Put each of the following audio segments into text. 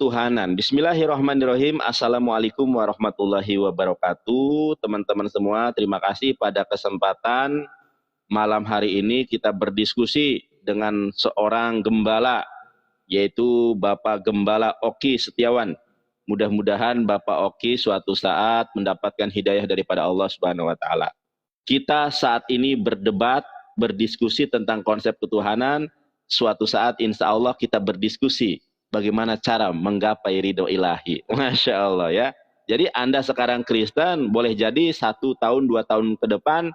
ketuhanan. Bismillahirrahmanirrahim. Assalamualaikum warahmatullahi wabarakatuh. Teman-teman semua, terima kasih pada kesempatan malam hari ini kita berdiskusi dengan seorang gembala, yaitu Bapak Gembala Oki Setiawan. Mudah-mudahan Bapak Oki suatu saat mendapatkan hidayah daripada Allah Subhanahu wa taala. Kita saat ini berdebat, berdiskusi tentang konsep ketuhanan. Suatu saat insya Allah kita berdiskusi bagaimana cara menggapai ridho ilahi. Masya Allah ya. Jadi Anda sekarang Kristen, boleh jadi 1 tahun, 2 tahun ke depan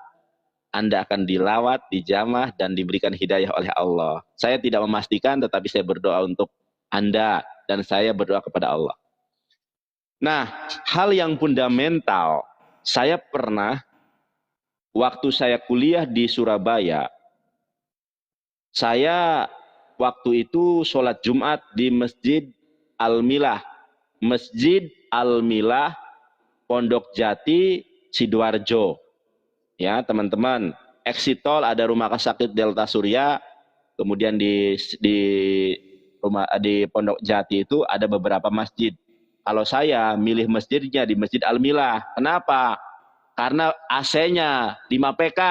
Anda akan dilawat, dijamah, dan diberikan hidayah oleh Allah. Saya tidak memastikan, tetapi saya berdoa untuk Anda, dan saya berdoa kepada Allah. Nah, hal yang fundamental, saya pernah, waktu saya kuliah di Surabaya, saya waktu itu sholat Jumat di Masjid Al-Milah. Masjid Al-Milah, Pondok Jati, Sidoarjo. Ya teman-teman, Exitol ada rumah sakit Delta Surya, kemudian di Pondok Jati itu ada beberapa masjid. Kalau saya milih masjidnya di Masjid Al-Milah. Kenapa? Karena AC-nya 5 PK.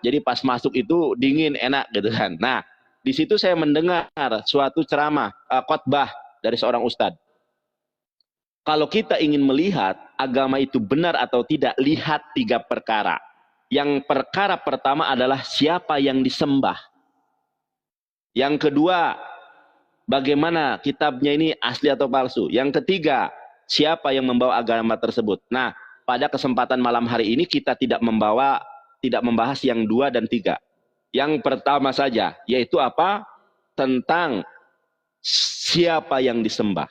Jadi pas masuk itu dingin, enak gitu kan. Nah, di situ saya mendengar suatu ceramah, khotbah dari seorang ustadz. Kalau kita ingin melihat agama itu benar atau tidak, lihat 3 perkara. Yang perkara pertama adalah siapa yang disembah. Yang kedua, bagaimana kitabnya ini asli atau palsu. Yang ketiga, siapa yang membawa agama tersebut. Nah, pada kesempatan malam hari ini kita tidak membahas yang 2 dan 3. Yang pertama saja, yaitu apa? Tentang siapa yang disembah.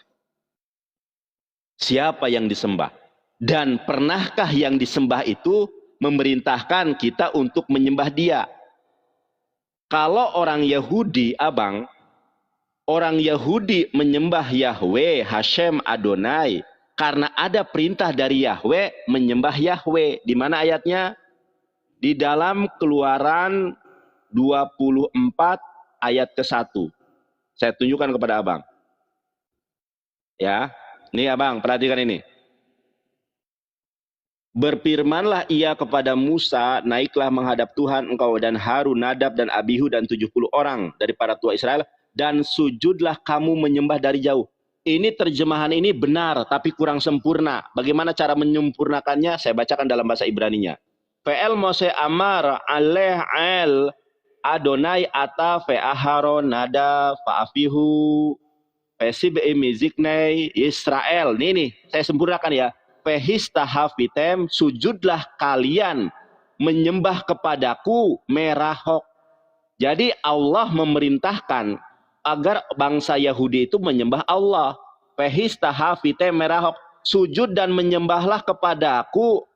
Siapa yang disembah. Dan pernahkah yang disembah itu memerintahkan kita untuk menyembah dia? Kalau orang Yahudi, abang, orang Yahudi menyembah Yahweh, Hashem, Adonai, karena ada perintah dari Yahweh menyembah Yahweh. Di mana ayatnya? Di dalam Keluaran 24 ayat ke-1. Saya tunjukkan kepada abang. Ya, ini abang, perhatikan ini. Berfirmanlah ia kepada Musa, naiklah menghadap Tuhan engkau dan Harun, Nadab dan Abihu dan 70 orang dari para tua Israel, dan sujudlah kamu menyembah dari jauh. Ini terjemahan ini benar, tapi kurang sempurna. Bagaimana cara menyempurnakannya? Saya bacakan dalam bahasa Ibraninya. Ve'el Mose Amar aleh el Adonai ata ve'aharon nada fa'afihu Pesib'i miziknei Israel. Ini saya sempurnakan ya. Pehistahafitem, sujudlah kalian menyembah kepadaku merahok. Jadi Allah memerintahkan agar bangsa Yahudi itu menyembah Allah. Pehistahafitem merahok, sujud dan menyembahlah kepadaku.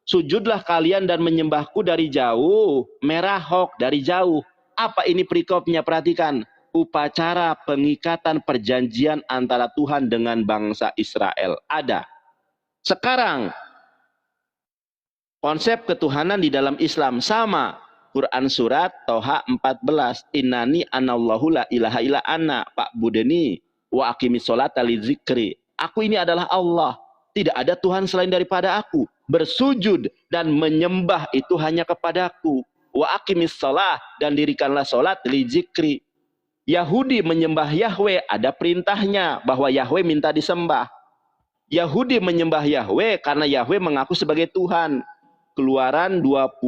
Sujudlah kalian dan menyembahku dari jauh. Merahok, dari jauh. Apa ini perikopnya? Perhatikan. Upacara pengikatan perjanjian antara Tuhan dengan bangsa Israel. Ada. Sekarang, konsep ketuhanan di dalam Islam sama. Quran surat Toha 14. Innani anallahu la ilaha illa ana fa'budni wa aqimis sholata li dzikri. Aku ini adalah Allah. Tidak ada Tuhan selain daripada aku. Bersujud dan menyembah itu hanya kepadaku. Wa aqimis sholah, dan dirikanlah sholat li dzikri. Yahudi menyembah Yahweh, ada perintahnya bahwa Yahweh minta disembah. Yahudi menyembah Yahweh karena Yahweh mengaku sebagai Tuhan. Keluaran 20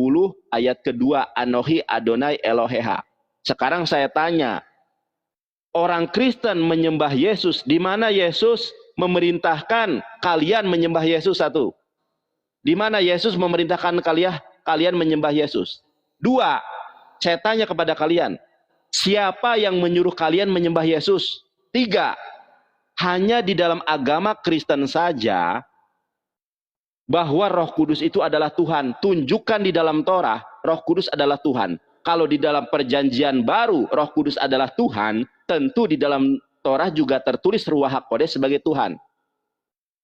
ayat kedua, Anohi Adonai Eloheha. Sekarang saya tanya, orang Kristen menyembah Yesus, di mana Yesus memerintahkan kalian menyembah Yesus? 1. Di mana Yesus memerintahkan kalian menyembah Yesus? 2. Saya tanya kepada kalian, siapa yang menyuruh kalian menyembah Yesus? 3. Hanya di dalam agama Kristen saja bahwa Roh Kudus itu adalah Tuhan. Tunjukkan di dalam Torah Roh Kudus adalah Tuhan. Kalau di dalam perjanjian baru Roh Kudus adalah Tuhan, tentu di dalam Torah juga tertulis Ruach HaKodesh sebagai Tuhan.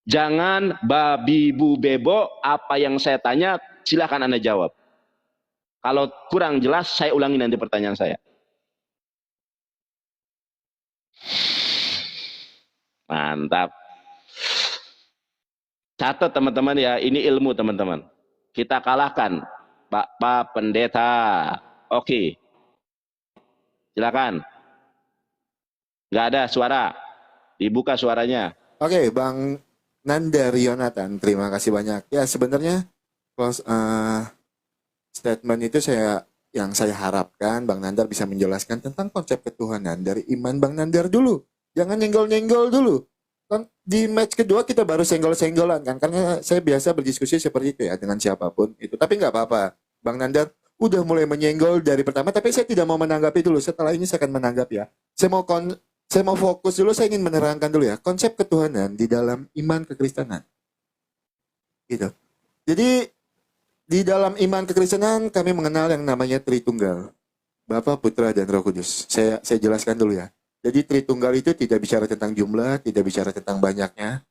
Jangan babi bu bebo, apa yang saya tanya silakan Anda jawab. Kalau kurang jelas saya ulangi nanti pertanyaan saya. Mantap. Catat teman-teman ya, ini ilmu teman-teman. Kita kalahkan Pak Pendeta. Oke, silakan. Nggak ada suara. Dibuka suaranya. Oke, Bang Nandar Yonatan, terima kasih banyak. Ya, sebenarnya statement itu yang saya harapkan Bang Nandar bisa menjelaskan tentang konsep ketuhanan dari iman Bang Nandar dulu. Jangan nyenggol-nyenggol dulu. Kan di match kedua kita baru senggol-senggolan kan, karena saya biasa berdiskusi seperti itu ya dengan siapapun itu. Tapi nggak apa-apa, Bang Nandar udah mulai menyenggol dari pertama, tapi saya tidak mau menanggapi dulu. Setelah ini saya akan menanggapi ya. Saya mau fokus dulu, saya ingin menerangkan dulu ya konsep ketuhanan di dalam iman kekristenan. Gitu. Jadi di dalam iman kekristenan kami mengenal yang namanya Tritunggal. Bapa, Putra, dan Roh Kudus. Saya jelaskan dulu ya. Jadi Tritunggal itu tidak bicara tentang jumlah, tidak bicara tentang banyaknya,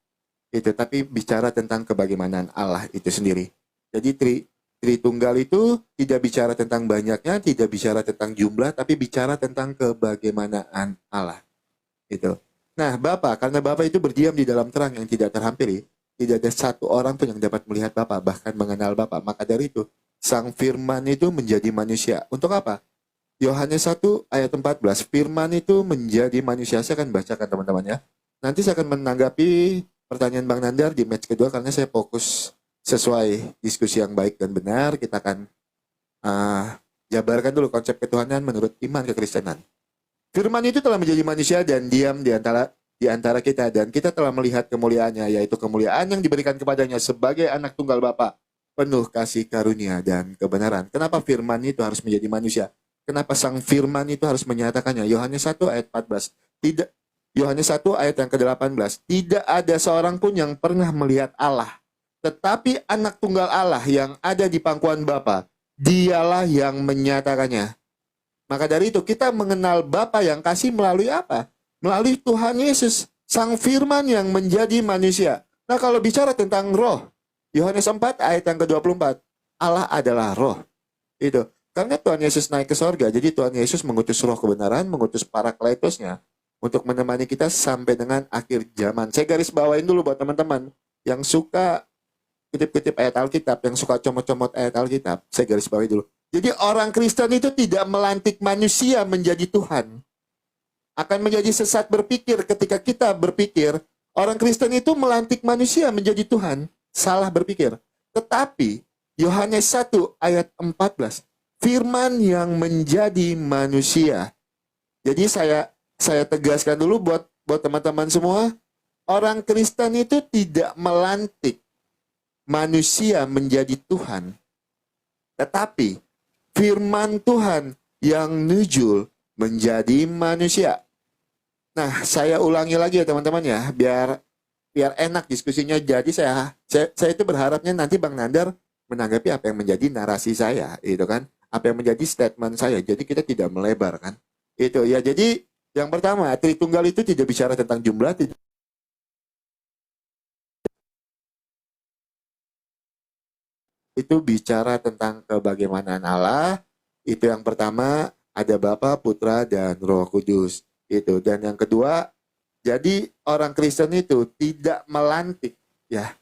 itu, tapi bicara tentang kebagaimanaan Allah itu sendiri. Jadi Tritunggal itu tidak bicara tentang banyaknya, tidak bicara tentang jumlah, tapi bicara tentang kebagaimanaan Allah. Itu. Nah, Bapa, karena Bapa itu berdiam di dalam terang yang tidak terhampiri, tidak ada satu orang pun yang dapat melihat Bapa, bahkan mengenal Bapa. Maka dari itu, Sang Firman itu menjadi manusia. Untuk apa? Yohanes 1 ayat 14, Firman itu menjadi manusia. Saya akan bacakan teman-teman ya. Nanti saya akan menanggapi pertanyaan Bang Nandar di match kedua, karena saya fokus sesuai diskusi yang baik dan benar. Kita akan jabarkan dulu konsep ketuhanan menurut iman kekristenan. Firman itu telah menjadi manusia dan diam di antara kita, dan kita telah melihat kemuliaannya, yaitu kemuliaan yang diberikan kepadanya sebagai anak tunggal Bapa, penuh kasih karunia dan kebenaran. Kenapa Firman itu harus menjadi manusia? Kenapa Sang Firman itu harus menyatakannya? Yohanes 1 ayat 14. Tidak, Yohanes 1 ayat yang ke-18. Tidak ada seorang pun yang pernah melihat Allah, tetapi anak tunggal Allah yang ada di pangkuan Bapa, dialah yang menyatakannya. Maka dari itu kita mengenal Bapa yang kasih melalui apa? Melalui Tuhan Yesus, Sang Firman yang menjadi manusia. Nah, kalau bicara tentang roh, Yohanes 4 ayat yang ke-24, Allah adalah roh. Itu. Karena Tuhan Yesus naik ke sorga, jadi Tuhan Yesus mengutus roh kebenaran, mengutus Parakleitosnya untuk menemani kita sampai dengan akhir zaman. Saya garis bawain dulu buat teman-teman yang suka kutip-kutip ayat Alkitab, yang suka comot-comot ayat Alkitab, saya garis bawain dulu. Jadi orang Kristen itu tidak melantik manusia menjadi Tuhan. Akan menjadi sesat berpikir ketika kita berpikir orang Kristen itu melantik manusia menjadi Tuhan. Salah berpikir. Tetapi Yohanes 1 ayat 14, Firman yang menjadi manusia. Jadi saya tegaskan dulu buat teman-teman semua, orang Kristen itu tidak melantik manusia menjadi Tuhan. Tetapi Firman Tuhan yang nujul menjadi manusia. Nah, saya ulangi lagi ya teman-teman ya, biar enak diskusinya. Jadi saya itu berharapnya nanti Bang Nandar menanggapi apa yang menjadi narasi saya, itu kan, apa yang menjadi statement saya. Jadi kita tidak melebar kan. Itu ya. Jadi yang pertama, Tritunggal itu tidak bicara tentang jumlah, itu bicara tentang kebagaimanaan Allah. Itu yang pertama, ada Bapa, Putra, dan Roh Kudus. Itu. Dan yang kedua, jadi orang Kristen itu tidak melantik, ya.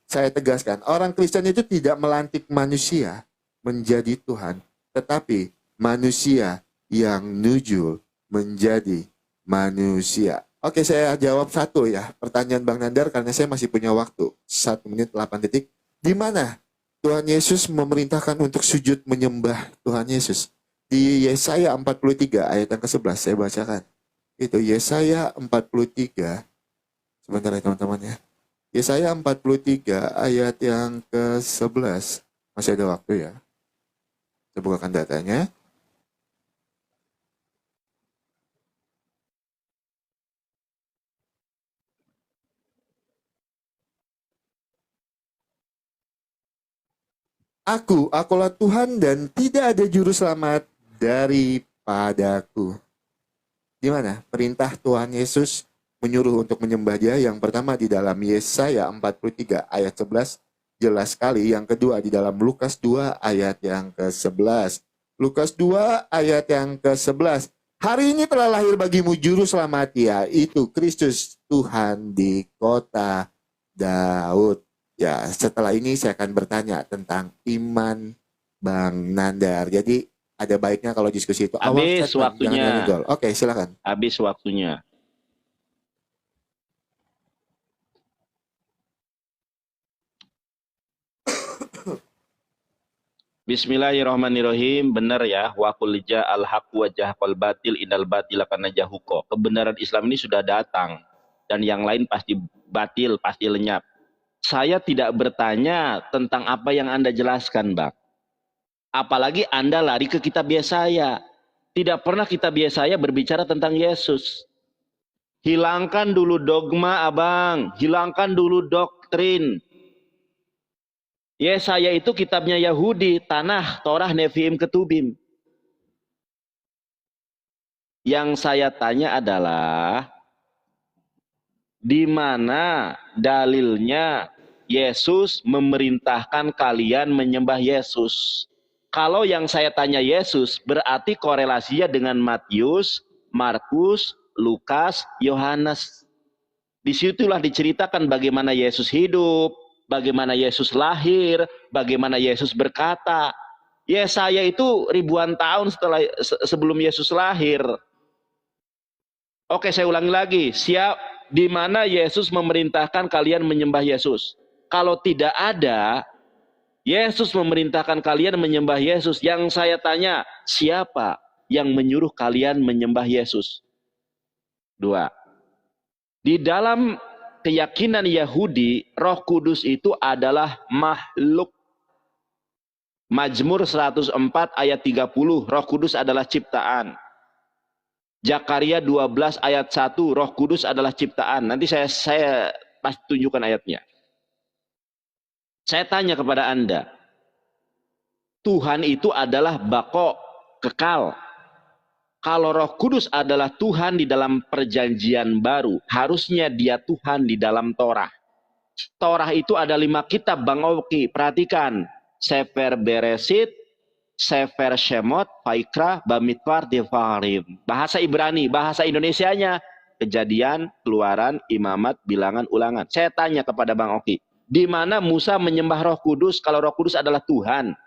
Saya tegaskan, orang Kristen itu tidak melantik manusia menjadi Tuhan, tetapi manusia yang nujul menjadi manusia. Oke, saya jawab satu ya, pertanyaan Bang Nandar, karena saya masih punya waktu 1 menit 8 detik. Di mana Tuhan Yesus memerintahkan untuk sujud menyembah Tuhan Yesus? Di Yesaya 43 ayat yang ke-11, saya bacakan. Itu Yesaya 43, sebentar ya teman-teman ya. Yesaya 43 ayat yang ke-11. Masih ada waktu ya. Saya bukakan datanya. Akulah Tuhan dan tidak ada juru selamat daripadaku. Di mana? Perintah Tuhan Yesus menyuruh untuk menyembah Dia. Yang pertama di dalam Yesaya 43 ayat 11, jelas sekali. Yang kedua di dalam Lukas 2 ayat yang ke-11. Lukas 2 ayat yang ke-11. Hari ini telah lahir bagimu juru selamat, yaitu Kristus Tuhan di kota Daud. Ya, setelah ini saya akan bertanya tentang iman Bang Nandar. Jadi ada baiknya kalau diskusi itu awal Habis statement, jangan waktunya. dengan gol. Oke, silakan. Habis waktunya. Bismillahirrahmanirrahim. Benar ya. Wa qul ja'al haqq wa jahaqal batil innal batila kana jahuqa. Kebenaran Islam ini sudah datang dan yang lain pasti batil, pasti lenyap. Saya tidak bertanya tentang apa yang Anda jelaskan, Bang. Apalagi Anda lari ke kitab Yesaya. Tidak pernah kitab Yesaya berbicara tentang Yesus. Hilangkan dulu dogma, Abang. Hilangkan dulu doktrin. Yesaya itu kitabnya Yahudi, Tanah, Torah, Neviim, Ketubim. Yang saya tanya adalah, di mana dalilnya Yesus memerintahkan kalian menyembah Yesus? Kalau yang saya tanya Yesus, berarti korelasinya dengan Matius, Markus, Lukas, Yohanes. Disitulah diceritakan bagaimana Yesus hidup, bagaimana Yesus lahir, bagaimana Yesus berkata. Yesaya itu ribuan tahun sebelum Yesus lahir. Oke, saya ulangi lagi. Di mana Yesus memerintahkan kalian menyembah Yesus? Kalau tidak ada, Yesus memerintahkan kalian menyembah Yesus. Yang saya tanya, siapa yang menyuruh kalian menyembah Yesus? 2. Di dalam keyakinan Yahudi, Roh Kudus itu adalah makhluk. Mazmur 104 ayat 30, Roh Kudus adalah ciptaan. Zakaria 12 ayat 1, Roh Kudus adalah ciptaan. Nanti saya pasti tunjukkan ayatnya. Saya tanya kepada Anda, Tuhan itu adalah bako, kekal. Kalau Roh Kudus adalah Tuhan di dalam perjanjian baru, harusnya dia Tuhan di dalam Torah. Torah itu ada 5 kitab, Bang Oki. Perhatikan, Sefer Beresit, Sefer Shemot, Vaikra, Bamidbar, Devarim. Bahasa Ibrani, bahasa Indonesianya Kejadian, Keluaran, Imamat, Bilangan, Ulangan. Saya tanya kepada Bang Oki, di mana Musa menyembah Roh Kudus kalau Roh Kudus adalah Tuhan?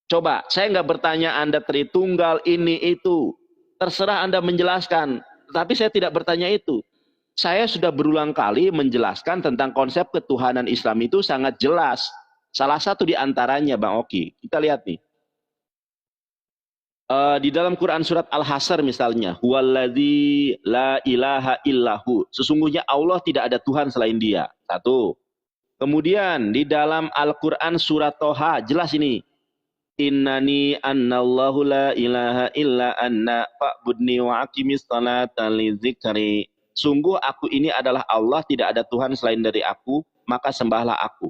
Coba, saya nggak bertanya Anda Tritunggal, ini, itu. Terserah Anda menjelaskan. Tapi saya tidak bertanya itu. Saya sudah berulang kali menjelaskan tentang konsep ketuhanan Islam itu sangat jelas. Salah satu di antaranya, Bang Oki. Kita lihat nih. Di dalam Quran surat Al-Hasr misalnya, huwallazi la ilaha illahu, sesungguhnya Allah tidak ada Tuhan selain dia. 1. Kemudian di dalam Al-Quran surat Toha, jelas ini, innani annallahu la ilaha illa anna fa'budni wa aqimis salata li dzikri, sungguh aku ini adalah Allah, tidak ada Tuhan selain dari aku, maka sembahlah aku.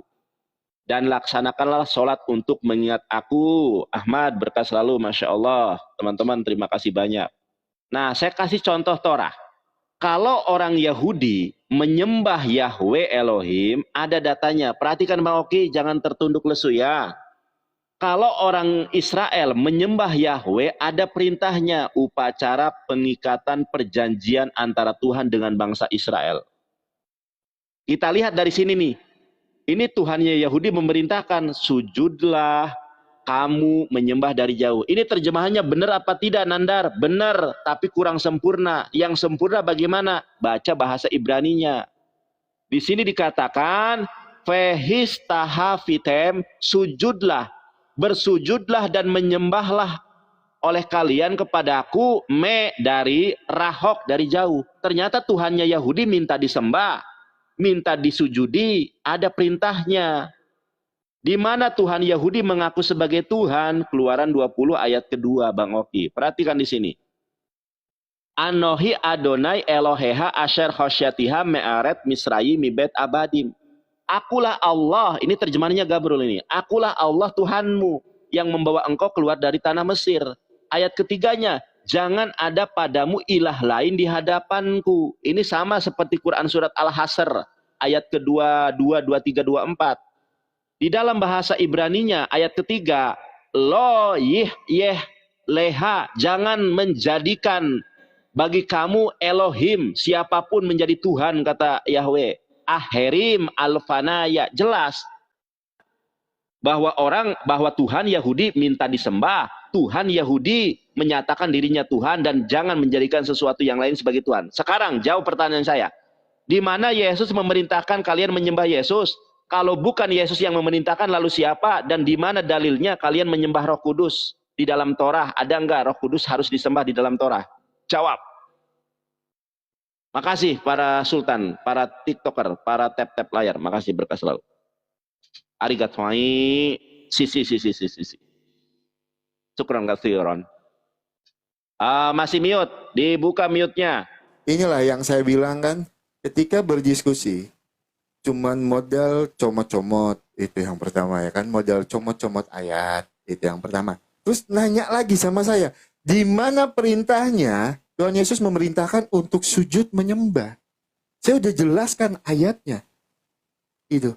Dan laksanakanlah sholat untuk mengingat aku. Ahmad, berkah selalu, Masya Allah. Teman-teman, terima kasih banyak. Nah, saya kasih contoh Torah. Kalau orang Yahudi menyembah Yahweh Elohim, ada datanya. Perhatikan Bang Oki, jangan tertunduk lesu ya. Kalau orang Israel menyembah Yahweh, ada perintahnya. Upacara pengikatan perjanjian antara Tuhan dengan bangsa Israel. Kita lihat dari sini nih. Ini Tuhannya Yahudi memerintahkan, sujudlah kamu menyembah dari jauh. Ini terjemahannya benar apa tidak, Nandar? Benar, tapi kurang sempurna. Yang sempurna bagaimana? Baca bahasa Ibraninya. Di sini dikatakan, fehistahafitem, sujudlah, bersujudlah dan menyembahlah oleh kalian kepadaku, dari rahok, dari jauh. Ternyata Tuhannya Yahudi minta disembah, minta disujudi, ada perintahnya. Di mana Tuhan Yahudi mengaku sebagai Tuhan? Keluaran 20 ayat kedua, Bang Oki. Perhatikan di sini. Anohi Adonai Eloheha asher khosyatiha me'aret misrayi mibet abadim. Akulah Allah, ini terjemahannya Gabrul ini. Akulah Allah Tuhanmu yang membawa engkau keluar dari tanah Mesir. Ayat ketiganya, jangan ada padamu ilah lain di hadapanku. Ini sama seperti Quran surat Al-Hasr. Ayat kedua, 2, 3, 4. Di dalam bahasa Ibraninya, ayat ketiga, lo yih leha, jangan menjadikan Bagi kamu Elohim, siapapun menjadi Tuhan, kata Yahweh. Aherim alfanaya, jelas bahwa Tuhan Yahudi minta disembah, Tuhan Yahudi menyatakan dirinya Tuhan dan jangan menjadikan sesuatu yang lain sebagai Tuhan. Sekarang jawab pertanyaan saya. Di mana Yesus memerintahkan kalian menyembah Yesus? Kalau bukan Yesus yang memerintahkan, lalu siapa? Dan di mana dalilnya kalian menyembah Roh Kudus? Di dalam Torah ada enggak Roh Kudus harus disembah di dalam Torah? Jawab. Makasih para sultan, para tiktoker, para tap-tap layar. Makasih, berkah selalu. Arigatou. Sisi. Syukran kasiran. Masih mute, dibuka mute-nya. Inilah yang saya bilang kan, ketika berdiskusi, cuman modal comot-comot, itu yang pertama ya kan, modal comot-comot ayat, itu yang pertama. Terus nanya lagi sama saya, di mana perintahnya Tuhan Yesus memerintahkan untuk sujud menyembah? Saya udah jelaskan ayatnya. Itu.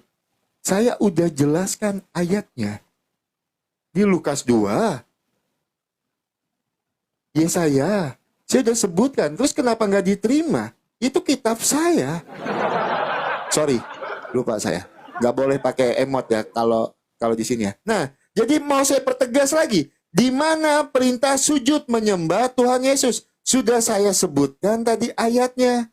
Saya udah jelaskan ayatnya. Di Lukas 2. Yesaya. Saya udah sebutkan. Terus kenapa nggak diterima? Itu kitab saya. Sorry, lupa saya. Nggak boleh pakai emot ya kalau di sini ya. Nah, jadi mau saya pertegas lagi. Di mana perintah sujud menyembah Tuhan Yesus? Sudah saya sebutkan tadi ayatnya.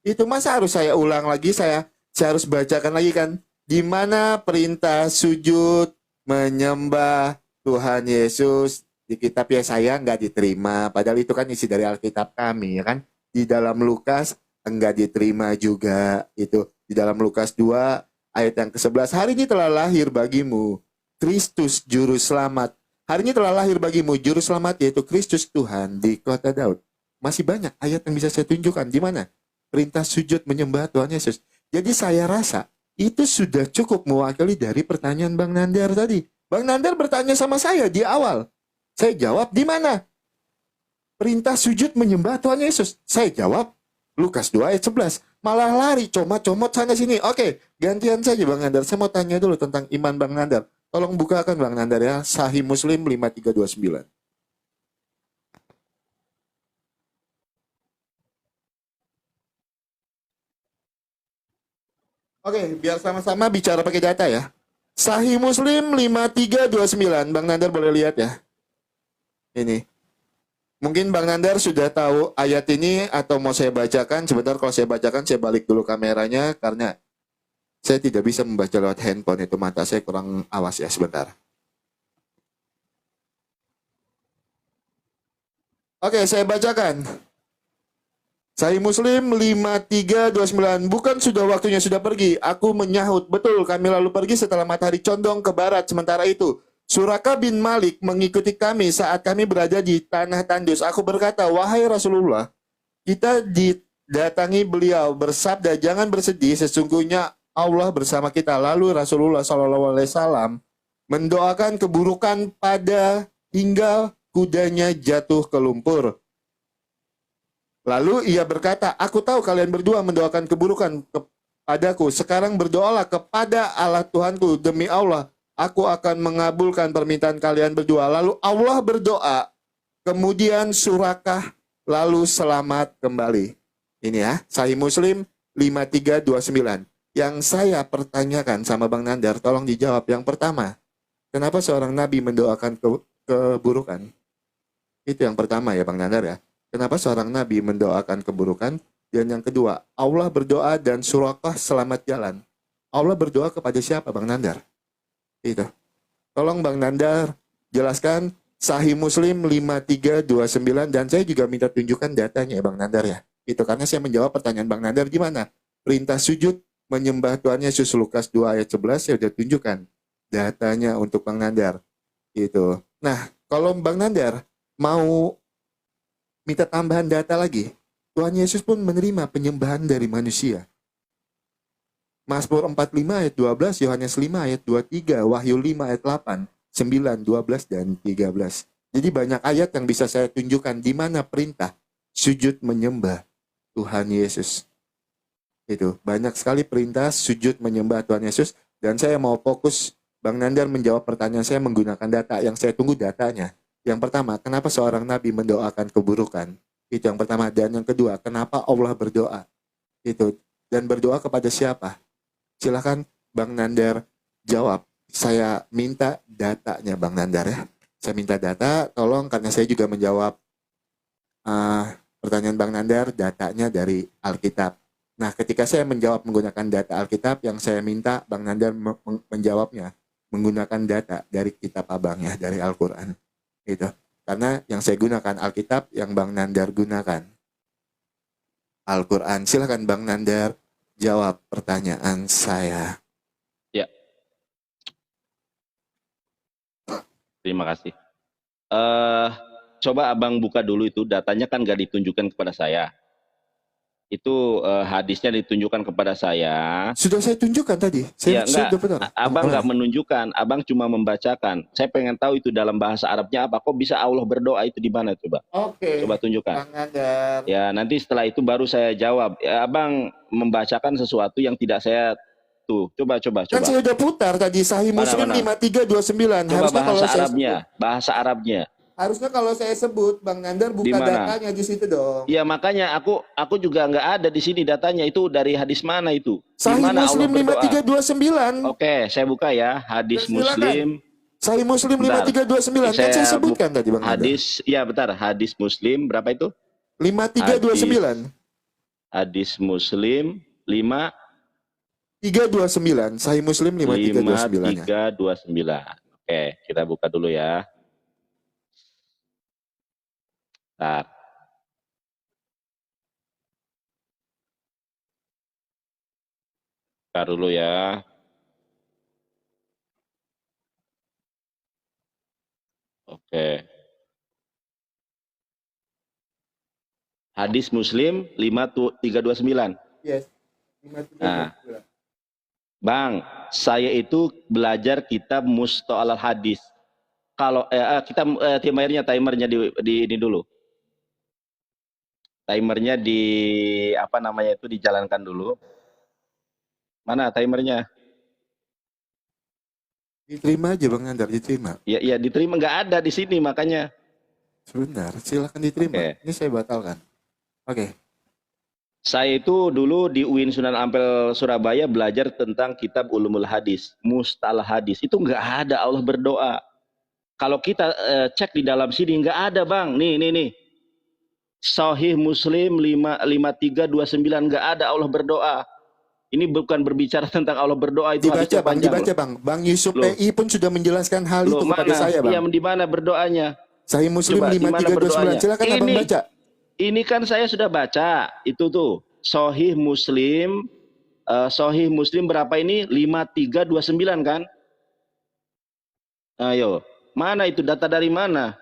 Itu masa harus saya ulang lagi, saya harus bacakan lagi kan? Di mana perintah sujud menyembah Tuhan Yesus? Di kitab Yesaya nggak diterima. Padahal itu kan isi dari Alkitab kami, ya kan? Di dalam Lukas enggak diterima juga. Itu di dalam Lukas 2 ayat yang ke-11. Hari ini telah lahir bagimu Kristus Juru Selamat. Hari ini telah lahir bagimu Juru Selamat, yaitu Kristus Tuhan di kota Daud. Masih banyak ayat yang bisa saya tunjukkan. Di mana? Perintah sujud menyembah Tuhan Yesus. Jadi saya rasa itu sudah cukup mewakili dari pertanyaan Bang Nandar tadi. Bang Nandar bertanya sama saya di awal. Saya jawab, di mana perintah sujud menyembah Tuhan Yesus? Saya jawab, Lukas 2 ayat 11. Malah lari, comot-comot sana sini. Oke, gantian saja Bang Nandar. Saya mau tanya dulu tentang iman Bang Nandar. Tolong bukakan Bang Nandar ya, Sahih Muslim 5329. Oke, biar sama-sama bicara pakai data ya. Sahih Muslim 5329. Bang Nandar boleh lihat ya. Ini. Mungkin Bang Nandar sudah tahu ayat ini atau mau saya bacakan. Sebentar, kalau saya bacakan saya balik dulu kameranya karena saya tidak bisa membaca lewat handphone, itu mata saya kurang awas ya, sebentar. Oke, saya bacakan. Sahih Muslim 5329. Bukan sudah waktunya sudah pergi. Aku menyahut, betul kami lalu pergi setelah matahari condong ke barat. Sementara itu Suraka bin Malik mengikuti kami saat kami berada di tanah tandus. Aku berkata, wahai Rasulullah, kita didatangi beliau bersabda, jangan bersedih, sesungguhnya Allah bersama kita. Lalu Rasulullah SAW mendoakan keburukan pada hingga kudanya jatuh ke lumpur. Lalu ia berkata, aku tahu kalian berdua mendoakan keburukan kepadaku. Sekarang berdoalah kepada Allah Tuhanku. Demi Allah, aku akan mengabulkan permintaan kalian berdua. Lalu Allah berdoa, kemudian Surakah lalu selamat kembali. Ini ya, Sahih Muslim 5329. Yang saya pertanyakan sama Bang Nandar, tolong dijawab. Yang pertama, kenapa seorang nabi mendoakan keburukan? Itu yang pertama ya Bang Nandar ya. Kenapa seorang nabi mendoakan keburukan? Dan yang kedua, Allah berdoa dan Surakah selamat jalan. Allah berdoa kepada siapa Bang Nandar? Itu. Tolong Bang Nandar jelaskan Sahih Muslim 5329, dan saya juga minta tunjukkan datanya ya Bang Nandar ya. Itu karena saya menjawab pertanyaan Bang Nandar gimana? Perintah sujud menyembah Tuhan Yesus Lukas 2 ayat 11 saya sudah tunjukkan datanya untuk Bang Nandar. Itu. Nah, kalau Bang Nandar mau minta tambahan data lagi, Tuhan Yesus pun menerima penyembahan dari manusia. Mazmur 45 ayat 12, Yohanes 5 ayat 23, Wahyu 5 ayat 8, 9, 12, dan 13. Jadi banyak ayat yang bisa saya tunjukkan di mana perintah sujud menyembah Tuhan Yesus. Itu, banyak sekali perintah sujud menyembah Tuhan Yesus, dan saya mau fokus Bang Nandar menjawab pertanyaan saya menggunakan data. Yang saya tunggu datanya. Yang pertama, kenapa seorang nabi mendoakan keburukan? Itu yang pertama. Dan yang kedua, kenapa Allah berdoa? Itu. Dan berdoa kepada siapa? Silakan Bang Nandar jawab. Saya minta datanya Bang Nandar ya. Saya minta data, tolong, karena saya juga menjawab pertanyaan Bang Nandar, datanya dari Alkitab. Nah, ketika saya menjawab menggunakan data Alkitab, yang saya minta Bang Nandar menjawabnya menggunakan data dari kitab Abang ya, dari Al-Quran. Itu. Karena yang saya gunakan Alkitab, yang Bang Nandar gunakan Al-Quran. Silakan Bang Nandar jawab pertanyaan saya. Ya, terima kasih. Coba abang buka dulu itu, datanya kan nggak ditunjukkan kepada saya. Itu hadisnya ditunjukkan kepada saya. Sudah saya tunjukkan tadi. Saya Ya enggak, sudah benar. abang nggak menunjukkan, abang cuma membacakan. Saya pengen tahu itu dalam bahasa Arabnya apa. Kok bisa Allah berdoa itu di mana coba? Oke. Coba tunjukkan. Bang Nandar. Ya nanti setelah itu baru saya jawab. Ya, abang membacakan sesuatu yang tidak saya tuh. Coba. Kan saya udah putar tadi Sahih Muslim 5329. Coba Harusnya bahasa Arabnya, bahasa Arabnya. Harusnya kalau saya sebut Bang Nandar buka datanya di situ dong. Iya makanya aku juga nggak ada di sini datanya, itu dari hadis mana itu? Sahih Muslim 5329. Oke, saya buka ya, hadis Muslim. Sahih Muslim 5329 kan saya sebutkan tadi Bang Nandar. Hadis, ya bentar, hadis Muslim berapa itu? 5329. Hadis Muslim 5329. Sahih Muslim 5329. 5329. Oke, kita buka dulu ya. Bentar. Bentar dulu ya. Oke. Hadis Muslim 5329. Yes. 5329. Nah, Bang, saya itu belajar kitab Mustalahul Hadis. Kalau kita timernya di ini dulu. Timernya di apa namanya itu dijalankan dulu. Mana timernya? Diterima aja Bang Nandar, diterima. Ya diterima, nggak ada di sini makanya. Sebentar, silakan diterima. Oke. Ini saya batalkan. Oke. Saya itu dulu di UIN Sunan Ampel Surabaya belajar tentang kitab Ulumul Hadis, Mustalah Hadis. Itu nggak ada Allah berdoa. Kalau kita cek di dalam sini nggak ada Bang. Nih. Sahih Muslim 5329 nggak ada Allah berdoa. Ini bukan berbicara tentang Allah berdoa, itu dibaca Bang, panjang. Dibaca Bang. Bang Yusuf PI pun sudah menjelaskan hal itu kepada saya Bang. Iya, di mana berdoanya? Sahih Muslim 5329. Silakan Abang baca. Ini kan saya sudah baca. Itu tuh Sahih Muslim berapa ini? 5329 kan? Ayo, mana itu data dari mana?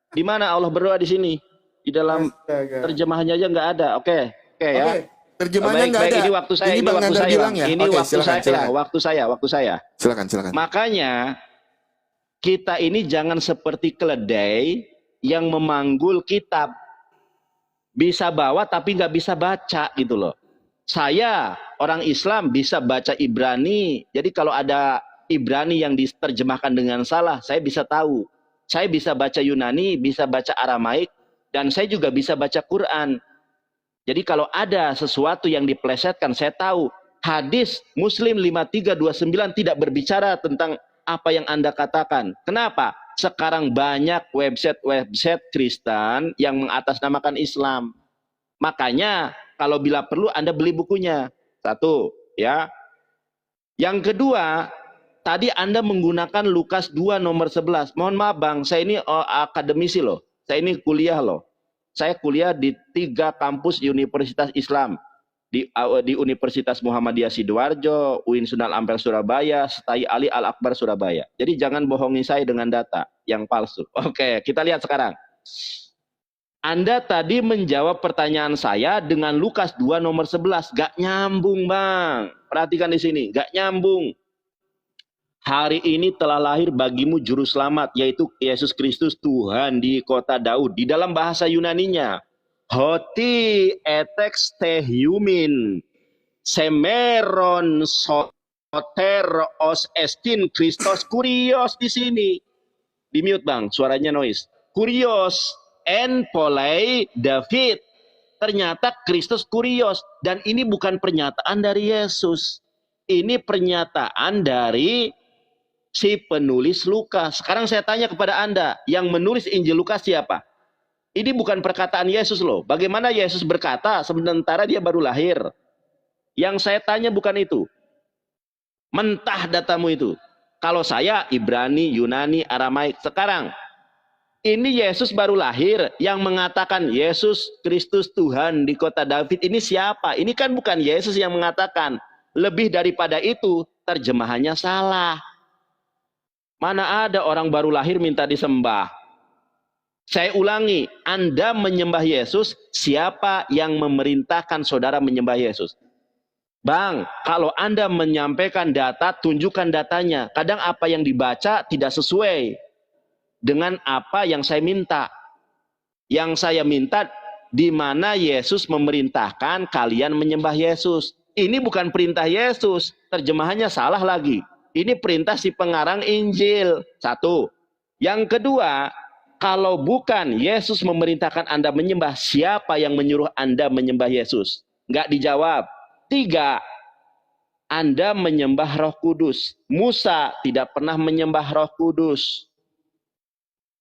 Di mana Allah berdoa di sini? Di dalam terjemahannya aja nggak ada. Oke ya. Terjemahannya nggak ada. Ini waktu saya. Ini Bang Nandar bilang ya. Ini waktu saya. Silakan. Makanya kita ini jangan seperti keledai yang memanggul kitab. Bisa bawa tapi nggak bisa baca gitu loh. Saya orang Islam bisa baca Ibrani. Jadi kalau ada Ibrani yang diterjemahkan dengan salah, saya bisa tahu. Saya bisa baca Yunani, bisa baca Aramaik, dan saya juga bisa baca Quran. Jadi kalau ada sesuatu yang dipelesetkan, saya tahu. Hadis Muslim 5329 tidak berbicara tentang apa yang Anda katakan. Kenapa? Sekarang banyak website Kristen yang mengatasnamakan Islam. Makanya kalau bila perlu Anda beli bukunya. Satu, ya. Yang kedua, tadi Anda menggunakan Lukas 2 nomor 11. Mohon maaf Bang, saya ini akademisi loh. Saya ini kuliah loh. Saya kuliah di 3 kampus Universitas Islam. Di Universitas Muhammadiyah Sidoarjo, UIN Sunan Ampel Surabaya, Setai Ali Al-Akbar Surabaya. Jadi jangan bohongi saya dengan data yang palsu. Oke, kita lihat sekarang. Anda tadi menjawab pertanyaan saya dengan Lukas 2 nomor 11. Gak nyambung Bang. Perhatikan di sini, gak nyambung. Hari ini telah lahir bagimu juru selamat, yaitu Yesus Kristus Tuhan di kota Daud. Di dalam bahasa Yunaninya, Hoti etex tehiumin, semeron soter os estin Kristos. Kurios di sini. Di mute Bang, suaranya noise. Kurios. en polei David. Ternyata Kristus kurios. Dan ini bukan pernyataan dari Yesus. Ini pernyataan dari si penulis Lukas. Sekarang saya tanya kepada Anda, yang menulis Injil Lukas siapa? Ini bukan perkataan Yesus loh. Bagaimana Yesus berkata sementara dia baru lahir? Yang saya tanya bukan itu. Mentah datamu itu. Kalau saya Ibrani, Yunani, Aramaik. Sekarang ini Yesus baru lahir, yang mengatakan Yesus Kristus Tuhan di kota David ini siapa? Ini kan bukan Yesus yang mengatakan. Lebih daripada itu, terjemahannya salah. Mana ada orang baru lahir minta disembah? Saya ulangi, Anda menyembah Yesus, siapa yang memerintahkan saudara menyembah Yesus? Bang, kalau Anda menyampaikan data, tunjukkan datanya. Kadang apa yang dibaca tidak sesuai dengan apa yang saya minta. Yang saya minta, di mana Yesus memerintahkan kalian menyembah Yesus. Ini bukan perintah Yesus, terjemahannya salah lagi. Ini perintah si pengarang Injil. Satu. Yang kedua, kalau bukan Yesus memerintahkan Anda menyembah, siapa yang menyuruh Anda menyembah Yesus? Nggak dijawab. Tiga, Anda menyembah Roh Kudus. Musa tidak pernah menyembah Roh Kudus.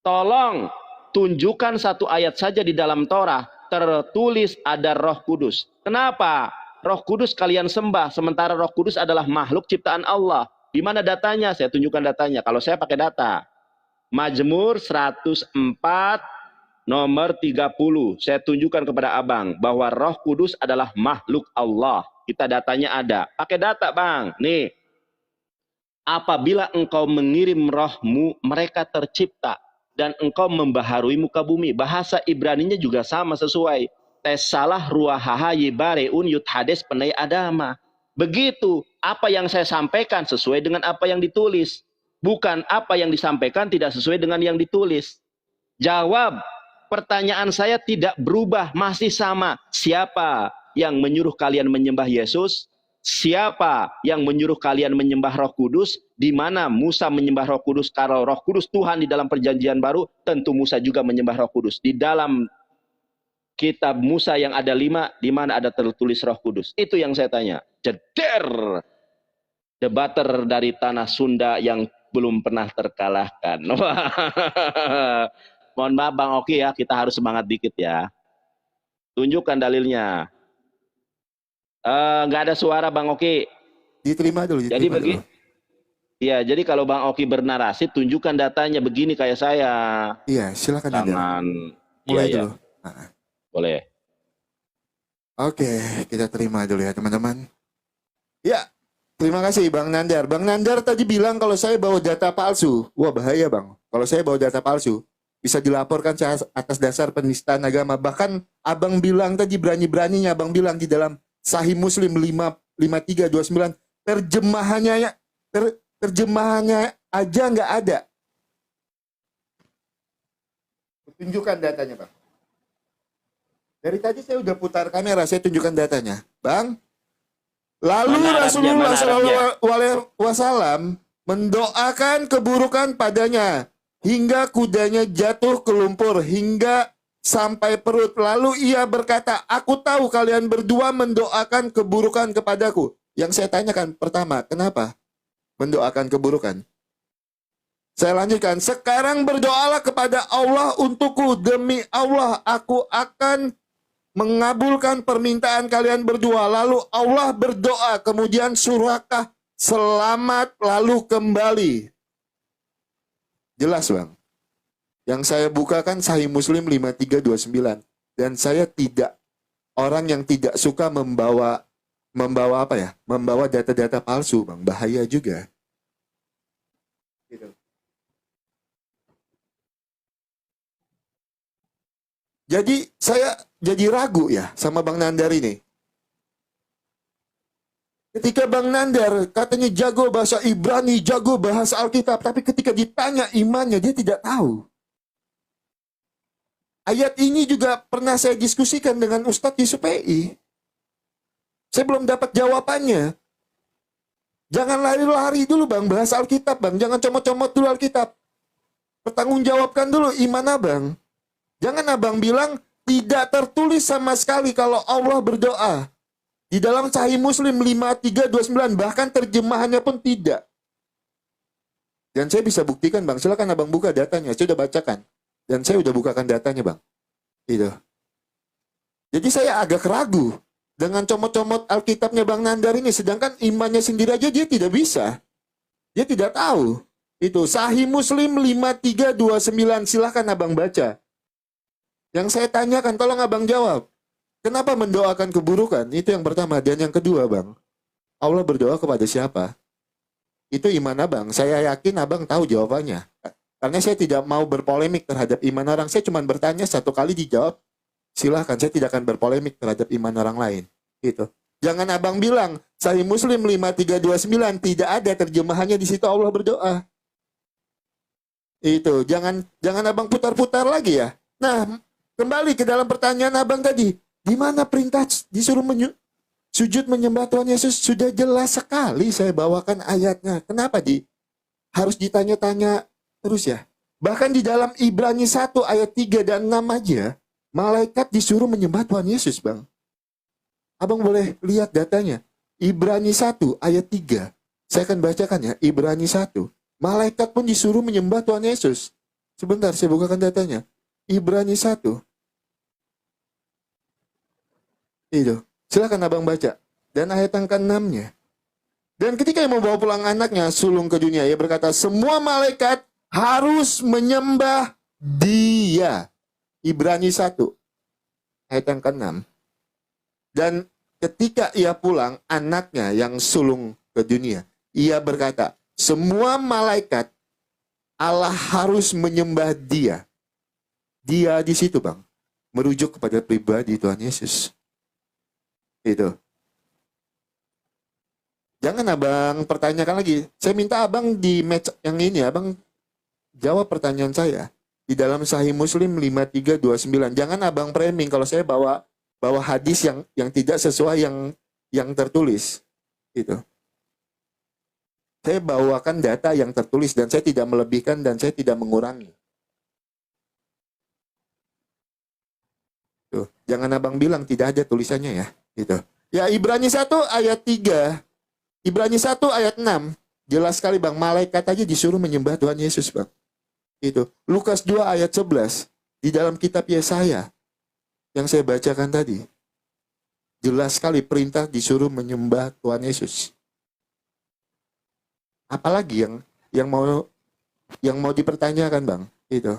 Tolong tunjukkan satu ayat saja di dalam Torah tertulis ada Roh Kudus. Kenapa? Roh Kudus kalian sembah, sementara Roh Kudus adalah makhluk ciptaan Allah. Di mana datanya? Saya tunjukkan datanya. Kalau saya pakai data. Mazmur 104 nomor 30. Saya tunjukkan kepada abang bahwa Roh Kudus adalah makhluk Allah. Kita datanya ada. Pakai data, Bang. Nih. Apabila engkau mengirim rohmu, mereka tercipta. Dan engkau membaharui muka bumi. Bahasa Ibraninya juga sama sesuai. Tesalah ruahaha yibareun yuthades penai adama. Begitu. Apa yang saya sampaikan sesuai dengan apa yang ditulis. Bukan apa yang disampaikan tidak sesuai dengan yang ditulis. Jawab. Pertanyaan saya tidak berubah. Masih sama. Siapa yang menyuruh kalian menyembah Yesus? Siapa yang menyuruh kalian menyembah Roh Kudus? Di mana Musa menyembah Roh Kudus? Kalau Roh Kudus Tuhan di dalam perjanjian baru, tentu Musa juga menyembah Roh Kudus. Di dalam kitab Musa yang ada 5, di mana ada tertulis Roh Kudus? Itu yang saya tanya. Jeder. Debater dari tanah Sunda yang belum pernah terkalahkan. Mohon maaf Bang Oki ya, kita harus semangat dikit ya. Tunjukkan dalilnya. Nggak ada suara Bang Oki. Diterima dulu. Jadi begini. Iya, jadi kalau Bang Oki bernarasi, tunjukkan datanya begini kayak saya. Iya, silakan. Tangan. Mulai Iya, dulu. Ya. Boleh. Oke, kita terima dulu ya teman-teman. Ya, terima kasih Bang Nandar. Bang Nandar tadi bilang kalau saya bawa data palsu. Wah bahaya Bang. Kalau saya bawa data palsu, bisa dilaporkan atas dasar penistaan agama. Bahkan Abang bilang tadi, berani-beraninya Abang bilang di dalam Sahih Muslim 5329, terjemahannya aja nggak ada. Tunjukkan datanya Bang. Dari tadi saya udah putar kamera, saya tunjukkan datanya. Bang, lalu Rasulullah SAW mendoakan keburukan padanya hingga kudanya jatuh ke lumpur hingga sampai perut. Lalu ia berkata, aku tahu kalian berdua mendoakan keburukan kepadaku. Yang saya tanyakan pertama, kenapa mendoakan keburukan? Saya lanjutkan, sekarang berdoalah kepada Allah untukku. Demi Allah, aku akan mengabulkan permintaan kalian berdua. Lalu Allah berdoa, kemudian Surakah selamat lalu kembali. Jelas Bang. Yang saya bukakan Sahih Muslim 5329. Dan saya tidak orang yang tidak suka membawa apa ya? Membawa data-data palsu Bang. Bahaya juga. Gitu. Jadi saya jadi ragu ya sama Bang Nandar ini. Ketika Bang Nandar katanya jago bahasa Ibrani, jago bahasa Alkitab, tapi ketika ditanya imannya dia tidak tahu. Ayat ini juga pernah saya diskusikan dengan Ustadz Yusuf PI. Saya belum dapat jawabannya. Jangan lari-lari dulu Bang bahas Alkitab Bang, jangan comot-comot dulu Alkitab. Pertanggungjawabkan dulu iman Abang. Jangan abang bilang tidak tertulis sama sekali kalau Allah berdoa. Di dalam Sahih Muslim 5329, bahkan terjemahannya pun tidak. Dan saya bisa buktikan bang, silakan abang buka datanya, saya sudah bacakan. Dan saya sudah bukakan datanya bang. Gitu. Jadi saya agak ragu dengan comot-comot Alkitabnya Bang Nandar ini, sedangkan imannya sendiri aja dia tidak bisa. Dia tidak tahu. Itu Sahih Muslim 5329, silahkan abang baca. Yang saya tanyakan, tolong abang jawab. Kenapa mendoakan keburukan? Itu yang pertama. Dan yang kedua bang, Allah berdoa kepada siapa? Itu iman abang. Saya yakin abang tahu jawabannya. Karena saya tidak mau berpolemik terhadap iman orang. Saya cuma bertanya satu kali dijawab. Silahkan, saya tidak akan berpolemik terhadap iman orang lain. Gitu. Jangan abang bilang, Sahih Muslim 5329 tidak ada terjemahannya di situ Allah berdoa. Itu, jangan abang putar-putar lagi ya. Nah, kembali ke dalam pertanyaan abang tadi. Di mana perintah disuruh sujud menyembah Tuhan Yesus? Sudah jelas sekali saya bawakan ayatnya. Kenapa harus ditanya-tanya terus ya? Bahkan di dalam Ibrani 1 ayat 3 dan 6 aja, malaikat disuruh menyembah Tuhan Yesus, bang. Abang boleh lihat datanya. Ibrani 1 ayat 3. Saya akan bacakan ya, Ibrani 1. Malaikat pun disuruh menyembah Tuhan Yesus. Sebentar, saya bukakan datanya. Ibrani 1. Itu. Silakan abang baca. Dan ayat yang ke-6-nya. Dan ketika ia membawa pulang anaknya sulung ke dunia, ia berkata, semua malaikat harus menyembah dia. Ibrani 1. Ayat yang ke-6. Dan ketika ia pulang, anaknya yang sulung ke dunia, ia berkata, semua malaikat Allah harus menyembah dia. Dia di situ, bang. Merujuk kepada pribadi Tuhan Yesus. Itu. Jangan abang pertanyakan lagi. Saya minta abang di match yang ini, abang jawab pertanyaan saya. Di dalam Sahih Muslim 5329. Jangan abang framing kalau saya bawa hadis yang tidak sesuai yang tertulis. Gitu. Saya bawakan data yang tertulis dan saya tidak melebihkan dan saya tidak mengurangi. Tuh. Jangan abang bilang tidak ada tulisannya ya. Gitu. Ya, Ibrani 1 ayat 3. Ibrani 1 ayat 6. Jelas sekali bang, malaikat aja disuruh menyembah Tuhan Yesus bang. Itu. Lukas 2 ayat 11. Di dalam kitab Yesaya yang saya bacakan tadi. Jelas sekali perintah disuruh menyembah Tuhan Yesus. Apalagi yang mau dipertanyakan bang. Itu.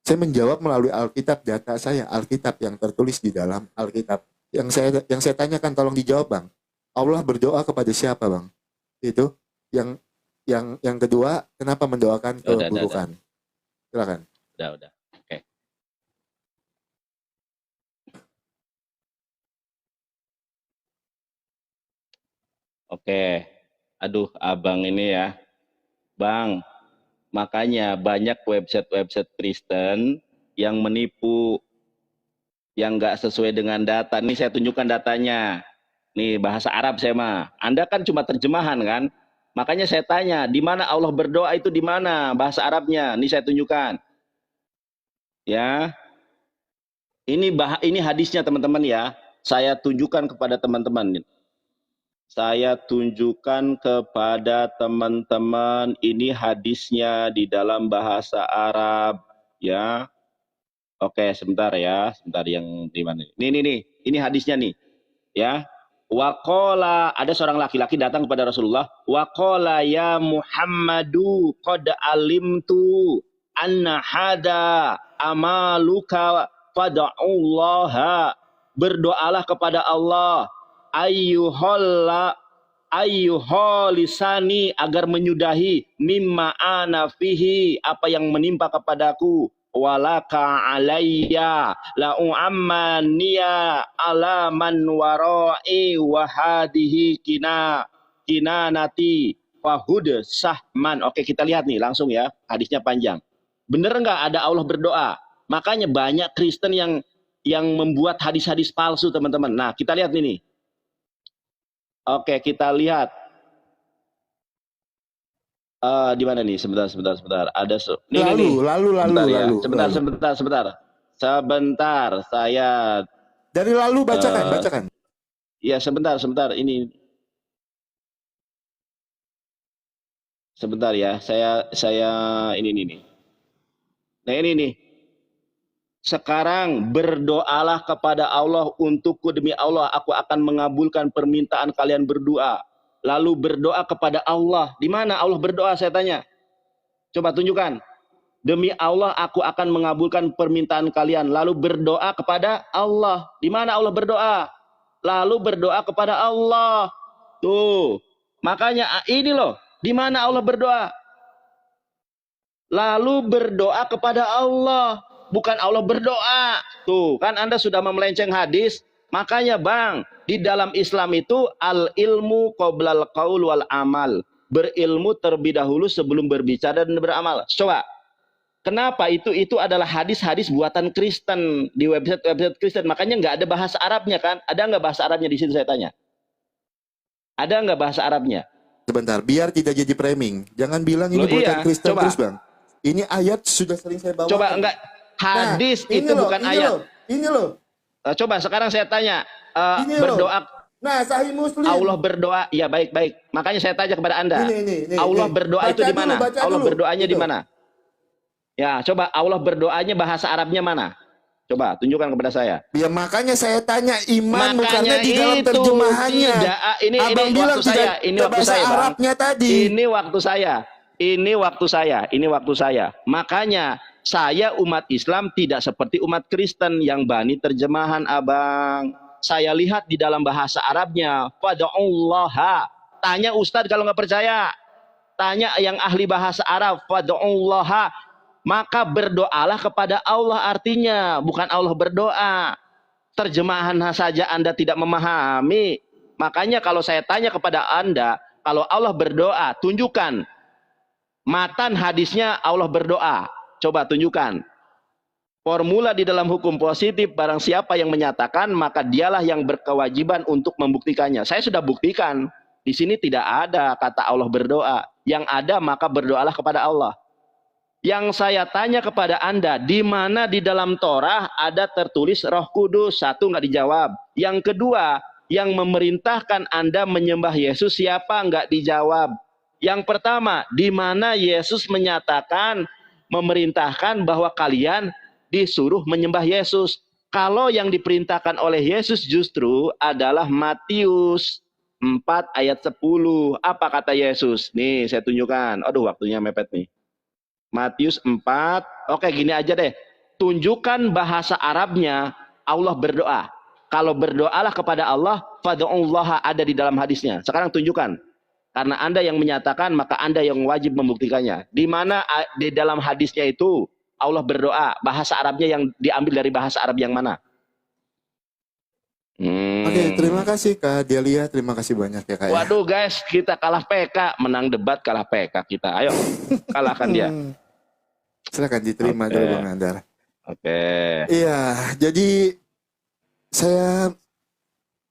Saya menjawab melalui Alkitab, data saya, Alkitab yang tertulis di dalam Alkitab. Yang saya tanyakan tolong dijawab bang. Allah berdoa kepada siapa bang? Itu. Yang kedua, kenapa mendoakan keburukan? Silakan. Udah. Oke. Oke. Aduh, abang ini ya. Bang, makanya banyak website Kristen yang menipu, yang nggak sesuai dengan data. Nih saya tunjukkan datanya. Nih bahasa Arab saya mah. Anda kan cuma terjemahan kan? Makanya saya tanya, di mana Allah berdoa itu di mana bahasa Arabnya? Nih saya tunjukkan. Ya. Ini hadisnya teman-teman ya. Saya tunjukkan kepada teman-teman. Saya tunjukkan kepada teman-teman ini hadisnya di dalam bahasa Arab ya. Oke, sebentar ya. Sebentar yang di mana? Nih. Ini hadisnya nih. Ya. Waqala, ada seorang laki-laki datang kepada Rasulullah. Waqala ya Muhammadu qad alimtu anna hada amaluka fad'ullaha. Berdoalah kepada Allah. Ayyuholisani, agar menyudahi mimma ana fihi, apa yang menimpa kepadaku. Walaka alayya la'u'ammaniya ala man wara'i wahadihi kinanati wahud sahman. Oke, kita lihat nih langsung ya, hadisnya panjang. Bener nggak ada Allah berdoa? Makanya banyak Kristen yang membuat hadis-hadis palsu teman-teman. Nah, kita lihat nih. Oke, kita lihat. Di mana nih? Sebentar. Ada nih. Lalu. Sebentar. Sebentar. Saya Dari lalu bacakan. ya sebentar. Ini sebentar ya. Saya ini. Nah ini nih. Sekarang berdoalah kepada Allah untukku, demi Allah aku akan mengabulkan permintaan kalian berdua. Lalu berdoa kepada Allah. Di mana Allah berdoa, saya tanya? Coba tunjukkan. Demi Allah aku akan mengabulkan permintaan kalian. Lalu berdoa kepada Allah. Di mana Allah berdoa? Lalu berdoa kepada Allah. Tuh. Makanya ini loh. Di mana Allah berdoa? Lalu berdoa kepada Allah. Bukan Allah berdoa. Tuh, kan Anda sudah memelenceng hadis. Makanya Bang, di dalam Islam itu al-ilmu qoblal qaul wal amal. Berilmu terlebih dahulu sebelum berbicara dan beramal. Coba, kenapa itu adalah hadis-hadis buatan Kristen di website Kristen. Makanya nggak ada bahasa Arabnya kan? Ada nggak bahasa Arabnya di situ, saya tanya? Ada nggak bahasa Arabnya? Sebentar, biar tidak jadi framing. Jangan bilang ini buatan Kristen terus Bang. Ini ayat sudah sering saya bawa. Coba enggak. Hadis itu bukan ayat. Ini loh. Coba sekarang saya tanya, berdoa. Nah, Sahih Muslim. Allah berdoa, ya baik. Makanya saya tanya kepada Anda. Allah berdoa itu di mana? Allah berdoanya di mana? Ya, coba Allah berdoanya bahasa Arabnya mana? Coba tunjukkan kepada saya. Ya makanya saya tanya iman bukannya di dalam terjemahannya. Ini waktu saya. Ini waktu saya, Bang. Arabnya tadi. Ini waktu saya. Makanya saya umat Islam tidak seperti umat Kristen yang bani terjemahan, Abang. Saya lihat di dalam bahasa Arabnya, fad'ullaha. Tanya Ustadz kalau nggak percaya. Tanya yang ahli bahasa Arab, fad'ullaha. Maka berdoalah kepada Allah artinya, bukan Allah berdoa. Terjemahan saja Anda tidak memahami. Makanya kalau saya tanya kepada Anda, kalau Allah berdoa, tunjukkan matan hadisnya Allah berdoa. Coba tunjukkan. Formula di dalam hukum positif, barang siapa yang menyatakan, maka dialah yang berkewajiban untuk membuktikannya. Saya sudah buktikan. Di sini tidak ada kata Allah berdoa. Yang ada maka berdoalah kepada Allah. Yang saya tanya kepada Anda, di mana di dalam Torah ada tertulis Roh Kudus? Satu, nggak dijawab. Yang kedua, yang memerintahkan Anda menyembah Yesus siapa? Nggak dijawab. Yang pertama, di mana Yesus menyatakan, memerintahkan bahwa kalian disuruh menyembah Yesus. Kalau yang diperintahkan oleh Yesus justru adalah Matius 4 ayat 10. Apa kata Yesus? Nih saya tunjukkan. Aduh waktunya mepet nih. Matius 4. Oke gini aja deh. Tunjukkan bahasa Arabnya Allah berdoa. Kalau berdoalah kepada Allah, fad'ullaha ada di dalam hadisnya. Sekarang tunjukkan. Karena Anda yang menyatakan, maka Anda yang wajib membuktikannya. Di mana di dalam hadisnya itu Allah berdoa, bahasa Arabnya yang diambil dari bahasa Arab yang mana? Oke, terima kasih Kak Delia, terima kasih banyak ya Kak. Waduh guys, kita kalah PK, menang debat kalah PK kita. Ayo, kalahkan dia. Silakan diterima dulu Bang Nandar. Oke. Iya, jadi saya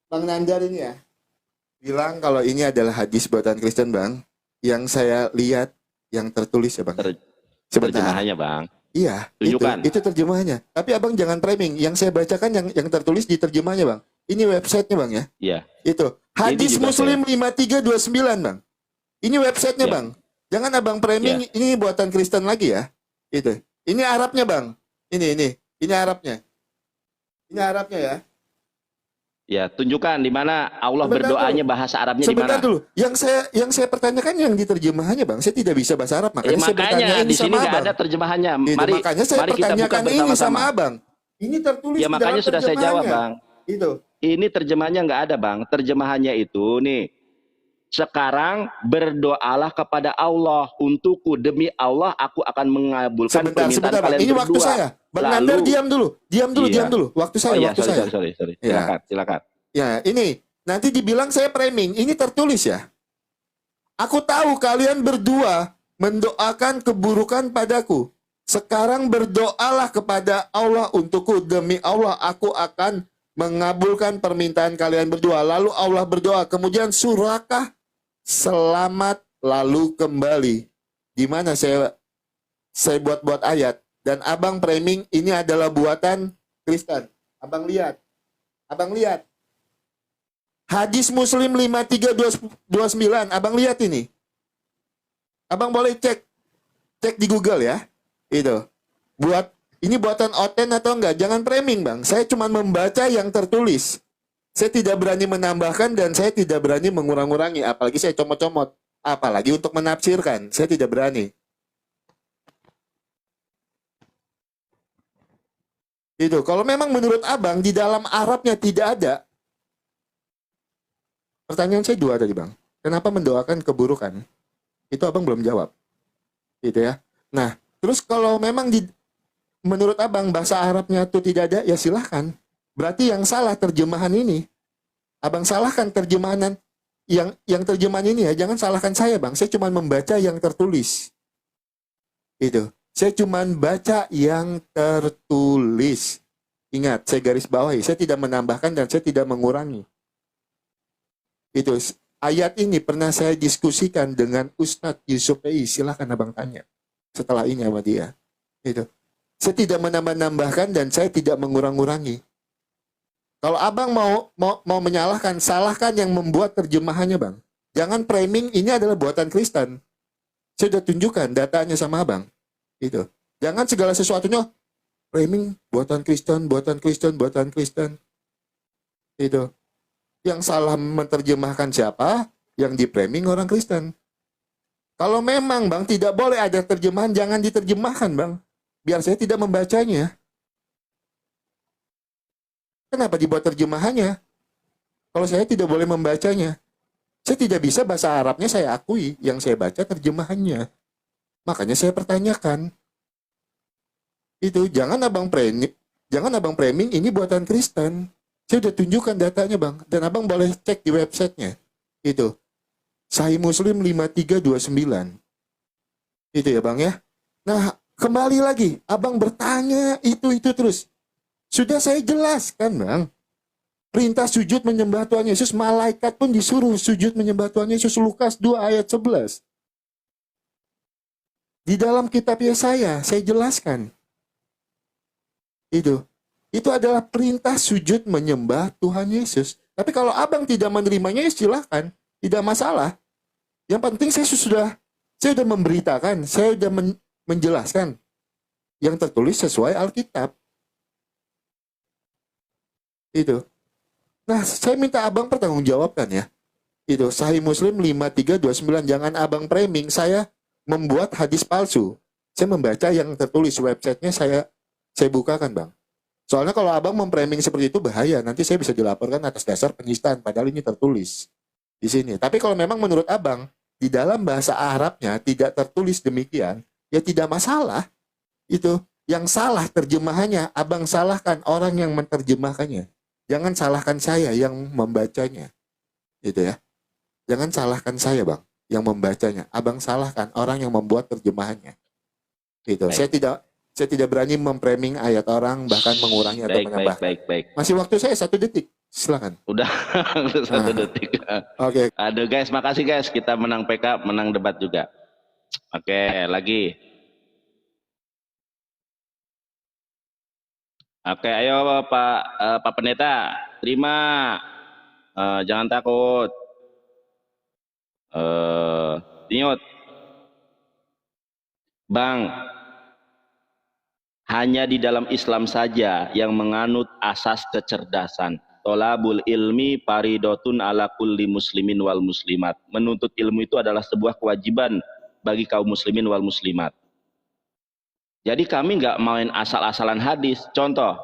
Bang Nandar ini ya bilang kalau ini adalah hadis buatan Kristen Bang, yang saya lihat yang tertulis ya Bang. Terjemahannya Bang. Iya, tunjukkan. Itu terjemahannya. Tapi Abang jangan framing. Yang saya bacakan yang tertulis di terjemahnya Bang. Ini websitenya Bang ya. Iya. Itu Hadis Muslim 5329 Bang. Ini websitenya Bang. Jangan Abang framing ini buatan Kristen lagi ya. Itu. Ini Arabnya Bang. Ini Arabnya. Ini Arabnya ya. Ya, tunjukkan di mana Allah berdoanya bahasa Arabnya di mana. Sebentar dulu. Yang saya pertanyakan yang diterjemahannya Bang. Saya tidak bisa bahasa Arab, makanya saya bertanya di sini nggak ada terjemahannya. Makanya saya pertanyakan ini sama Abang. Ini tertulis ya, makanya sudah saya jawab Bang. Itu. Ini terjemahannya nggak ada Bang. Terjemahannya itu nih. Sekarang berdoalah kepada Allah untukku, demi Allah aku akan mengabulkan permintaan kalian berdua. Ini waktu saya. Bang Nandar diam dulu. Waktu saya, Sorry. Silakan. Ya, ini nanti dibilang saya framing. Ini tertulis ya. Aku tahu kalian berdua mendoakan keburukan padaku. Sekarang berdoalah kepada Allah untukku, demi Allah aku akan mengabulkan permintaan kalian berdua. Lalu Allah berdoa, kemudian surakah selamat lalu kembali. di mana saya buat-buat ayat dan abang framing ini adalah buatan Kristen. Abang lihat. Hadis Muslim 5329, abang lihat ini. Abang boleh cek di Google ya. Itu. Ini buatan Oten atau enggak? Jangan framing, Bang. Saya cuma membaca yang tertulis. Saya tidak berani menambahkan dan saya tidak berani mengurang-urangi, apalagi saya comot-comot. Apalagi untuk menafsirkan, saya tidak berani. Itu. Kalau memang menurut abang di dalam Arabnya tidak ada. Pertanyaan saya dua tadi, Bang. Kenapa mendoakan keburukan? Itu abang belum jawab. Gitu ya. Nah, terus kalau memang menurut abang bahasa Arabnya itu tidak ada, ya silahkan. Berarti yang salah terjemahan ini. Abang salahkan terjemahan yang terjemahan ini ya. Jangan salahkan saya, Bang. Saya cuma membaca yang tertulis. Itu. Saya cuma baca yang tertulis. Ingat, saya garis bawahi. Saya tidak menambahkan dan saya tidak mengurangi. Itu. Ayat ini pernah saya diskusikan dengan Ustadz Yusuf Ei. Silahkan abang tanya. Setelah ini sama dia. Itu. Saya tidak menambah-nambahkan dan saya tidak mengurang-urangi. Kalau abang mau menyalahkan, salahkan yang membuat terjemahannya, Bang. Jangan framing ini adalah buatan Kristen. Saya sudah tunjukkan datanya sama abang. Itu. Jangan segala sesuatunya framing buatan Kristen. Itu. Yang salah menerjemahkan siapa? Yang di framing orang Kristen. Kalau memang, Bang, tidak boleh ada terjemahan, jangan diterjemahkan, Bang. Biar saya tidak membacanya. Kenapa dibuat terjemahannya? Kalau saya tidak boleh membacanya. Saya tidak bisa bahasa Arabnya saya akui. Yang saya baca terjemahannya. Makanya saya pertanyakan. Itu, jangan abang framing ini buatan Kristen. Saya sudah tunjukkan datanya, Bang. Dan abang boleh cek di websitenya. Itu. Sahih Muslim 5329. Itu ya, Bang ya. Nah, kembali lagi. Abang bertanya itu terus. Sudah saya jelaskan, Bang. Perintah sujud menyembah Tuhan Yesus. Malaikat pun disuruh sujud menyembah Tuhan Yesus. Lukas 2 ayat 11. Di dalam kitab Yesaya, saya jelaskan. Itu adalah perintah sujud menyembah Tuhan Yesus. Tapi kalau abang tidak menerimanya, ya silahkan. Tidak masalah. Yang penting saya sudah memberitakan, saya sudah menjelaskan. Yang tertulis sesuai Alkitab. Itu. Nah, saya minta abang pertanggungjawabkan ya. Itu, Sahih Muslim 5329. Jangan abang framing, saya membuat hadis palsu. Saya membaca yang tertulis, websitenya saya bukakan, Bang. Soalnya kalau abang memframing seperti itu bahaya. Nanti saya bisa dilaporkan atas dasar penistaan. Padahal ini tertulis di sini. Tapi kalau memang menurut abang, di dalam bahasa Arabnya tidak tertulis demikian, ya tidak masalah. Itu. Yang salah terjemahannya, abang salahkan orang yang menerjemahkannya. Jangan salahkan saya yang membacanya. Gitu ya. Jangan salahkan saya, Bang, yang membacanya. Abang salahkan orang yang membuat terjemahannya. Gitu. Saya tidak berani memframing ayat orang, bahkan mengurangi atau menambahkan. Baik. Masih waktu saya 1 detik. Silakan. Udah 1 detik. Oke. Aduh guys, makasih guys. Kita menang PK, menang debat juga. Oke, lagi. Oke, ayo Pak Pendeta. Terima. Jangan takut. Tinyut. Bang. Hanya di dalam Islam saja yang menganut asas kecerdasan. Tolabul ilmi paridotun ala kulli muslimin wal muslimat. Menuntut ilmu itu adalah sebuah kewajiban bagi kaum muslimin wal muslimat. Jadi kami nggak main asal-asalan hadis. Contoh,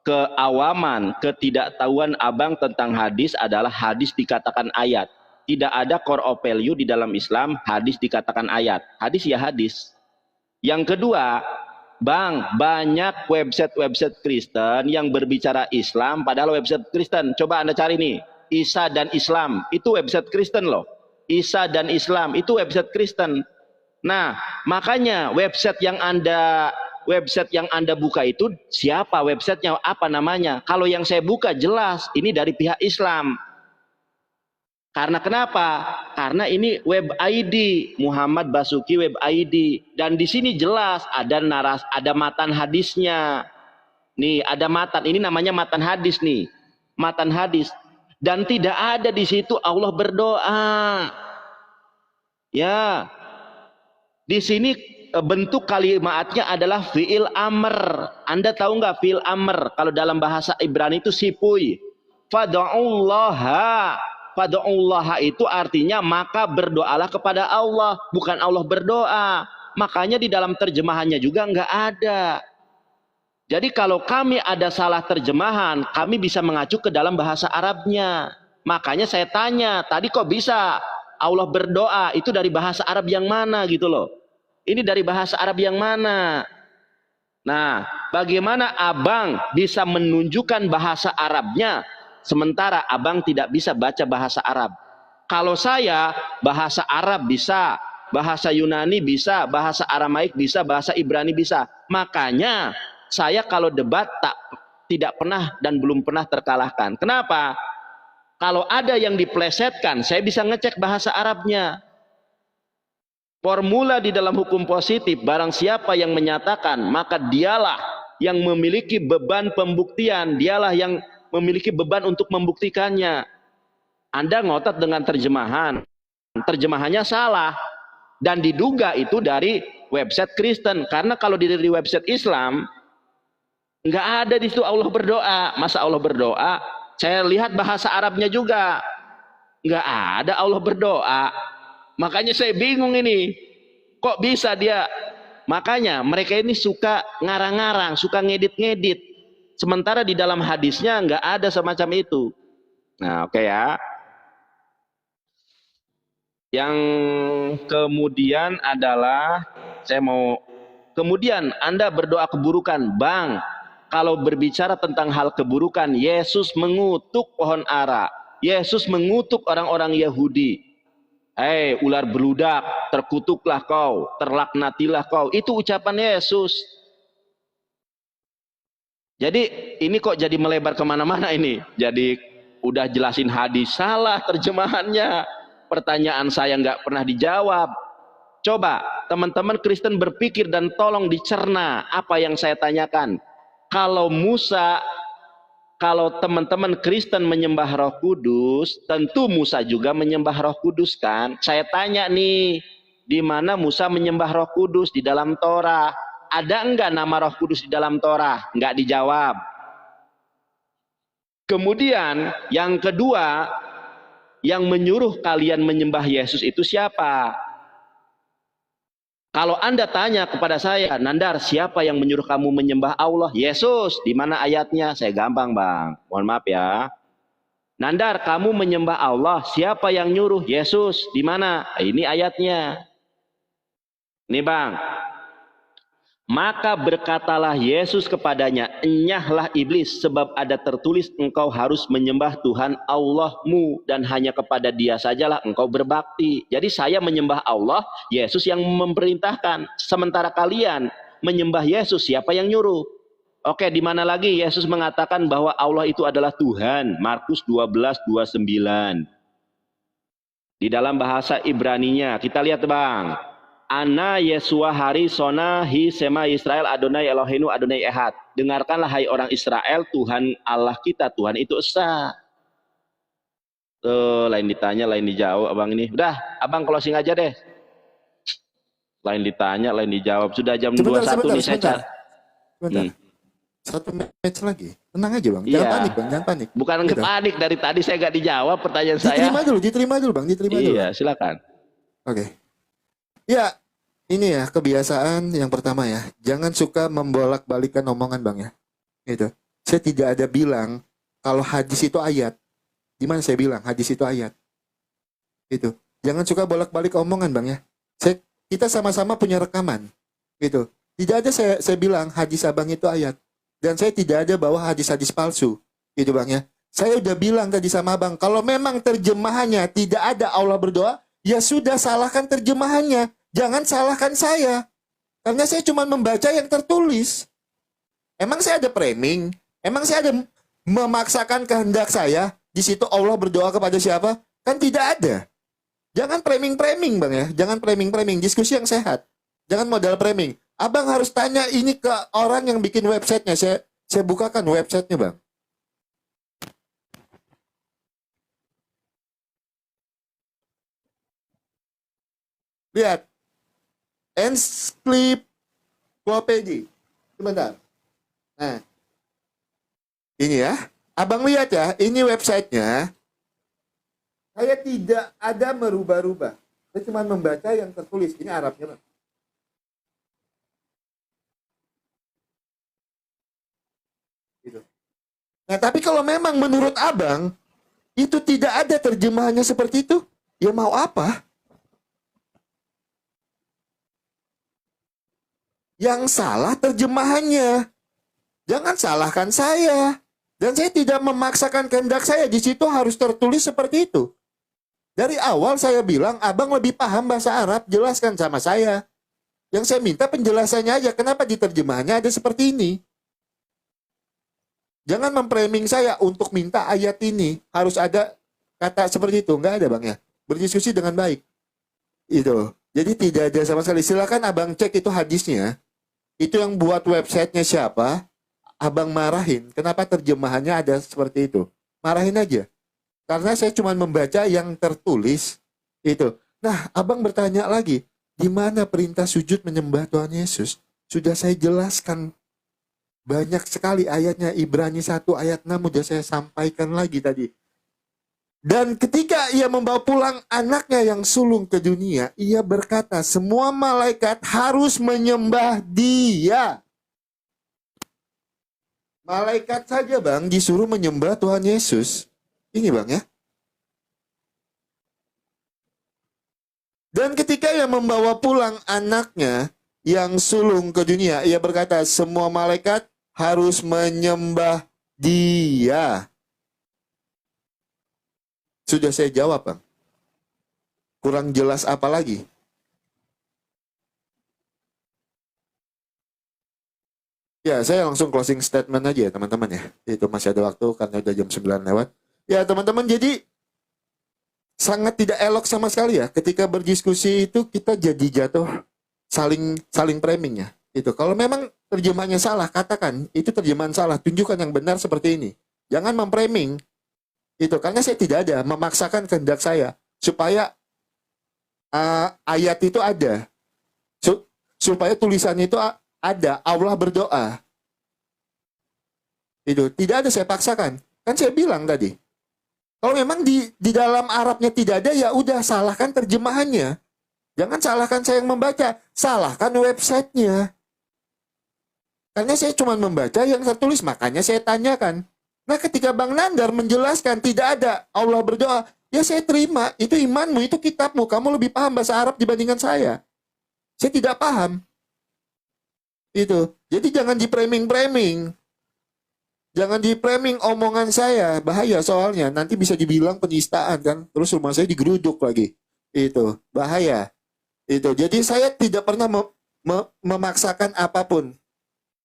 keawaman, ketidaktahuan abang tentang hadis adalah hadis dikatakan ayat. Tidak ada core of value di dalam Islam, hadis dikatakan ayat. Hadis ya hadis. Yang kedua, Bang, banyak website Kristen yang berbicara Islam, padahal website Kristen. Coba Anda cari nih, Isa dan Islam, itu website Kristen loh. Isa dan Islam, itu website Kristen. Nah, makanya website yang Anda buka itu siapa websitenya, apa namanya? Kalau yang saya buka jelas, ini dari pihak Islam. Karena kenapa? Karena ini web ID, Muhammad Basuki web ID, dan di sini jelas ada matan hadisnya. Nih, ada matan, ini namanya matan hadis nih. Matan hadis. Dan tidak ada di situ Allah berdoa. Ya. Di sini bentuk kalimatnya adalah fi'il amr. Anda tahu nggak fi'il amr? Kalau dalam bahasa Ibrani itu sipui. Fad'ullaha. Fad'ullaha itu artinya maka berdoalah kepada Allah. Bukan Allah berdoa. Makanya di dalam terjemahannya juga nggak ada. Jadi kalau kami ada salah terjemahan, kami bisa mengacu ke dalam bahasa Arabnya. Makanya saya tanya, tadi kok bisa Allah berdoa? Itu dari bahasa Arab yang mana gitu loh. Ini dari bahasa Arab yang mana? Nah, bagaimana abang bisa menunjukkan bahasa Arabnya, sementara abang tidak bisa baca bahasa Arab? Kalau saya, bahasa Arab bisa, bahasa Yunani bisa, bahasa Aramaik bisa, bahasa Ibrani bisa. Makanya saya kalau debat tidak pernah dan belum pernah terkalahkan. Kenapa? Kalau ada yang diplesetkan, saya bisa ngecek bahasa Arabnya. Formula di dalam hukum positif, barang siapa yang menyatakan, maka dialah yang memiliki beban pembuktian, dialah yang memiliki beban untuk membuktikannya. Anda ngotot dengan terjemahan, terjemahannya salah, dan diduga itu dari website Kristen. Karena kalau dari website Islam, nggak ada di situ Allah berdoa. Masa Allah berdoa? Saya lihat bahasa Arabnya juga nggak ada Allah berdoa. Makanya saya bingung ini, kok bisa dia? Makanya mereka ini suka ngarang-ngarang, suka ngedit-ngedit. Sementara di dalam hadisnya nggak ada semacam itu. Nah, oke ya. Yang kemudian adalah kemudian Anda berdoa keburukan, Bang. Kalau berbicara tentang hal keburukan, Yesus mengutuk pohon ara. Yesus mengutuk orang-orang Yahudi. Hei, ular beludak, terkutuklah kau, terlaknatilah kau. Itu ucapan Yesus. Jadi ini kok jadi melebar kemana-mana ini. Jadi udah jelasin hadis, salah terjemahannya. Pertanyaan saya nggak pernah dijawab. Coba teman-teman Kristen berpikir dan tolong dicerna apa yang saya tanyakan. Kalau teman-teman Kristen menyembah Roh Kudus, tentu Musa juga menyembah Roh Kudus kan? Saya tanya nih, di mana Musa menyembah Roh Kudus di dalam Torah? Ada enggak nama Roh Kudus di dalam Torah? Enggak dijawab. Kemudian yang kedua, yang menyuruh kalian menyembah Yesus itu siapa? Kalau Anda tanya kepada saya, Nandar, siapa yang menyuruh kamu menyembah Allah? Yesus. Di mana ayatnya? Saya gampang, Bang. Mohon maaf ya. Nandar, kamu menyembah Allah. Siapa yang nyuruh? Yesus. Di mana? Ini ayatnya. Nih, Bang. Maka berkatalah Yesus kepadanya, enyahlah iblis, sebab ada tertulis engkau harus menyembah Tuhan Allahmu, dan hanya kepada Dia sajalah engkau berbakti. Jadi saya menyembah Allah, Yesus yang memerintahkan. Sementara kalian menyembah Yesus, siapa yang nyuruh? Oke, di mana lagi Yesus mengatakan bahwa Allah itu adalah Tuhan? Markus 12:29. Di dalam bahasa Ibraninya, kita lihat, Bang. Ana Yesua hari sona hi sema Israel Adonai Eloheinu Adonai Ehad. Dengarkanlah hai orang Israel, Tuhan Allah kita, Tuhan itu esa. Lain ditanya, lain dijawab, abang ini. Udah, abang closing aja deh. Lain ditanya, lain dijawab. Sudah jam 21 nih saya cari. Satu match lagi. Tenang aja, Bang. Jangan panik, Bang. Jangan panik. Bukan gitu. Panik, dari tadi saya gak dijawab pertanyaan saya. Diterima dulu, Bang. Diterima dulu. Iya, silakan. Oke. Ya, ini ya kebiasaan yang pertama ya. Jangan suka membolak-balikan omongan, Bang ya. Gitu. Saya tidak ada bilang kalau hadis itu ayat. Di mana saya bilang hadis itu ayat? Gitu. Jangan suka bolak-balik omongan, Bang ya. Kita sama-sama punya rekaman. Gitu. Tidak ada saya bilang hadis abang itu ayat. Dan saya tidak ada bawa hadis-hadis palsu. Gitu, Bang ya. Saya udah bilang tadi sama Abang, kalau memang terjemahannya tidak ada Allah berdoa, ya sudah, salahkan terjemahannya. Jangan salahkan saya. Karena saya cuma membaca yang tertulis. Emang saya ada framing? Emang saya ada memaksakan kehendak saya? Di situ Allah berdoa kepada siapa? Kan tidak ada. Jangan framing-framing Bang ya. Jangan framing-framing. Diskusi yang sehat. Jangan modal framing. Abang harus tanya ini ke orang yang bikin websitenya. Saya bukakan websitenya Bang. Lihat. Encyclopedia. Sebentar. Nah. Ini ya. Abang lihat ya. Ini websitenya. Saya tidak ada merubah-rubah. Saya cuma membaca yang tertulis. Ini Arabnya Bang. Gitu. Nah, tapi kalau memang menurut Abang itu tidak ada terjemahannya seperti itu, ya mau apa? Yang salah terjemahannya. Jangan salahkan saya. Dan saya tidak memaksakan kehendak saya. Di situ harus tertulis seperti itu. Dari awal saya bilang, Abang lebih paham bahasa Arab, jelaskan sama saya. Yang saya minta penjelasannya aja, kenapa di terjemahannya ada seperti ini. Jangan memframing saya untuk minta ayat ini. Harus ada kata seperti itu. Nggak ada Bang ya. Berdiskusi dengan baik. Itu. Jadi tidak ada sama sekali. Silakan Abang cek itu hadisnya. Itu yang buat websitenya siapa, Abang marahin. Kenapa terjemahannya ada seperti itu? Marahin aja. Karena saya cuma membaca yang tertulis itu. Nah, Abang bertanya lagi, di mana perintah sujud menyembah Tuhan Yesus? Sudah saya jelaskan banyak sekali ayatnya. Ibrani 1 ayat 6 sudah saya sampaikan lagi tadi. Dan ketika ia membawa pulang anaknya yang sulung ke dunia, ia berkata, semua malaikat harus menyembah dia. Malaikat saja Bang disuruh menyembah Tuhan Yesus. Ini Bang ya. Dan ketika ia membawa pulang anaknya yang sulung ke dunia, ia berkata, semua malaikat harus menyembah dia. Sudah saya jawab Bang. Kurang jelas apa lagi? Ya, saya langsung closing statement aja ya teman-teman ya. Itu masih ada waktu karena udah jam 9 lewat. Ya teman-teman, jadi sangat tidak elok sama sekali ya. Ketika berdiskusi itu kita jadi jatuh saling framing ya. Itu kalau memang terjemahannya salah, katakan itu terjemahan salah. Tunjukkan yang benar seperti ini. Jangan memframing. Itu karena saya tidak ada memaksakan kehendak saya supaya ayat itu ada. Supaya tulisannya itu ada, Allah berdoa. Itu tidak ada saya paksakan. Kan saya bilang tadi. Kalau memang di dalam Arabnya tidak ada, ya udah salahkan terjemahannya. Jangan salahkan saya yang membaca, salahkan websitenya. Karena saya cuma membaca yang tertulis, makanya saya tanyakan. Nah, ketika Bang Nandar menjelaskan tidak ada Allah berdoa, ya saya terima. Itu imanmu, itu kitabmu. Kamu lebih paham bahasa Arab dibandingkan saya. Saya tidak paham. Itu. Jadi jangan di-framing-framing. Jangan di-framing omongan saya. Bahaya soalnya. Nanti bisa dibilang penistaan kan. Terus rumah saya digeruduk lagi. Itu. Bahaya. Itu. Jadi saya tidak pernah memaksakan apapun.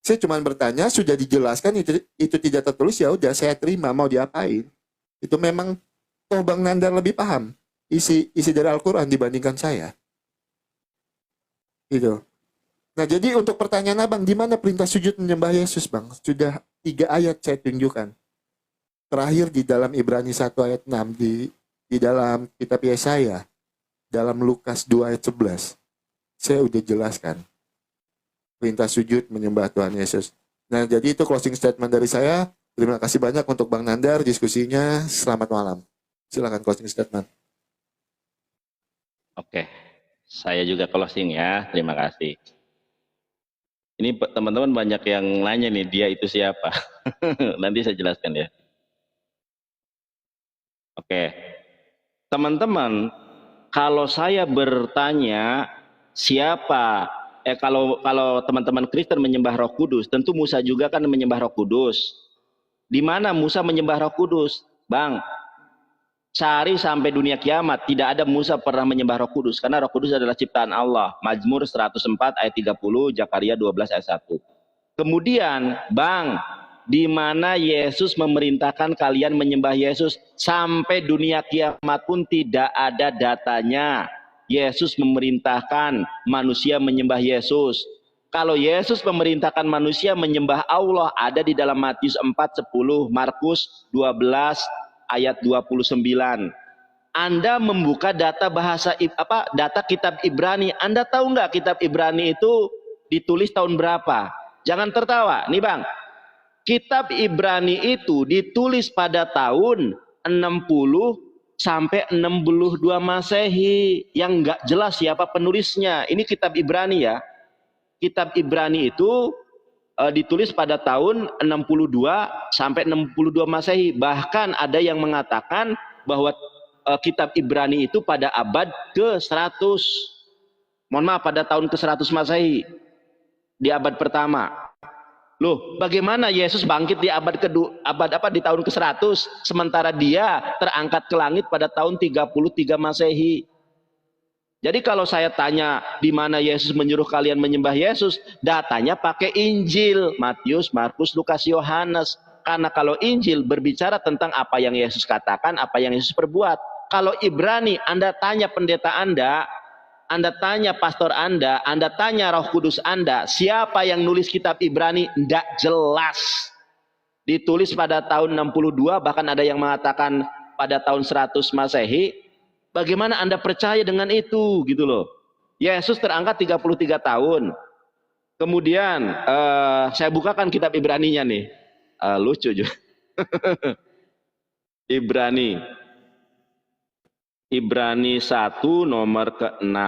Saya cuma bertanya, sudah dijelaskan itu tidak tertulis, ya udah saya terima, mau diapain. Itu memang toh Bang Nandar lebih paham isi dari Al-Quran dibandingkan saya. Gitu. Nah, jadi untuk pertanyaan Abang, di mana perintah sujud menyembah Yesus, Bang? Sudah 3 ayat saya tunjukkan. Terakhir di dalam Ibrani 1 ayat 6, di dalam kitab Yesaya, dalam Lukas 2 ayat 11. Saya udah jelaskan. Perintah sujud menyembah Tuhan Yesus. Nah, jadi itu closing statement dari saya. Terima kasih banyak untuk Bang Nandar diskusinya. Selamat malam. Silakan closing statement. Oke, saya juga closing ya. Terima kasih. Ini teman-teman banyak yang nanya nih, dia itu siapa? Nanti saya jelaskan ya. Oke, teman-teman, kalau saya bertanya siapa, kalau teman-teman Kristen menyembah Roh Kudus, tentu Musa juga kan menyembah Roh Kudus. Di mana Musa menyembah Roh Kudus, Bang? Cari sampai dunia kiamat, tidak ada Musa pernah menyembah Roh Kudus, karena Roh Kudus adalah ciptaan Allah. Mazmur 104 ayat 30, Zakaria 12 ayat 1. Kemudian, Bang, di mana Yesus memerintahkan kalian menyembah Yesus. Sampai dunia kiamat pun tidak ada datanya Yesus memerintahkan manusia menyembah Yesus. Kalau Yesus memerintahkan manusia menyembah Allah, ada di dalam Matius 4:10, Markus 12 ayat 29. Anda membuka data data kitab Ibrani. Anda tahu nggak kitab Ibrani itu ditulis tahun berapa? Jangan tertawa. Nih Bang, kitab Ibrani itu ditulis pada tahun 60 sampai 62 Masehi. Yang nggak jelas siapa penulisnya. Ini kitab Ibrani ya. Kitab Ibrani itu ditulis pada tahun 62 sampai 62 Masehi. Bahkan ada yang mengatakan bahwa kitab Ibrani itu pada abad ke-100. Mohon maaf, pada tahun ke-100 Masehi. Di abad pertama. Loh, bagaimana Yesus bangkit di di tahun ke-100 sementara dia terangkat ke langit pada tahun 33 Masehi. Jadi kalau saya tanya di mana Yesus menyuruh kalian menyembah Yesus, datanya pakai Injil, Matius, Markus, Lukas, Yohanes. Karena kalau Injil berbicara tentang apa yang Yesus katakan, apa yang Yesus perbuat. Kalau Ibrani, Anda tanya pendeta Anda tanya pastor Anda tanya Roh Kudus Anda, siapa yang nulis kitab Ibrani? Tidak jelas. Ditulis pada tahun 62, bahkan ada yang mengatakan pada tahun 100 Masehi. Bagaimana Anda percaya dengan itu gitu loh? Yesus terangkat 33 tahun. Kemudian saya bukakan kitab Ibraninya nih. Lucu juga. Ibrani 1 nomor ke-6.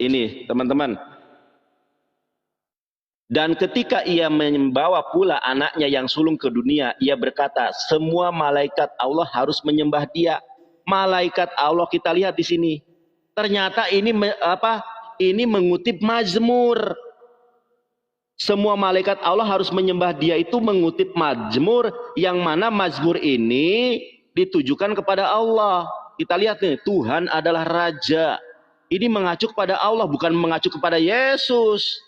Ini teman-teman. Dan ketika ia membawa pula anaknya yang sulung ke dunia, ia berkata, semua malaikat Allah harus menyembah dia. Malaikat Allah kita lihat di sini. Ternyata ini mengutip Mazmur. Semua malaikat Allah harus menyembah dia itu mengutip Mazmur, yang mana Mazmur ini ditujukan kepada Allah. Kita lihat nih, Tuhan adalah Raja. Ini mengacu kepada Allah, bukan mengacu kepada Yesus.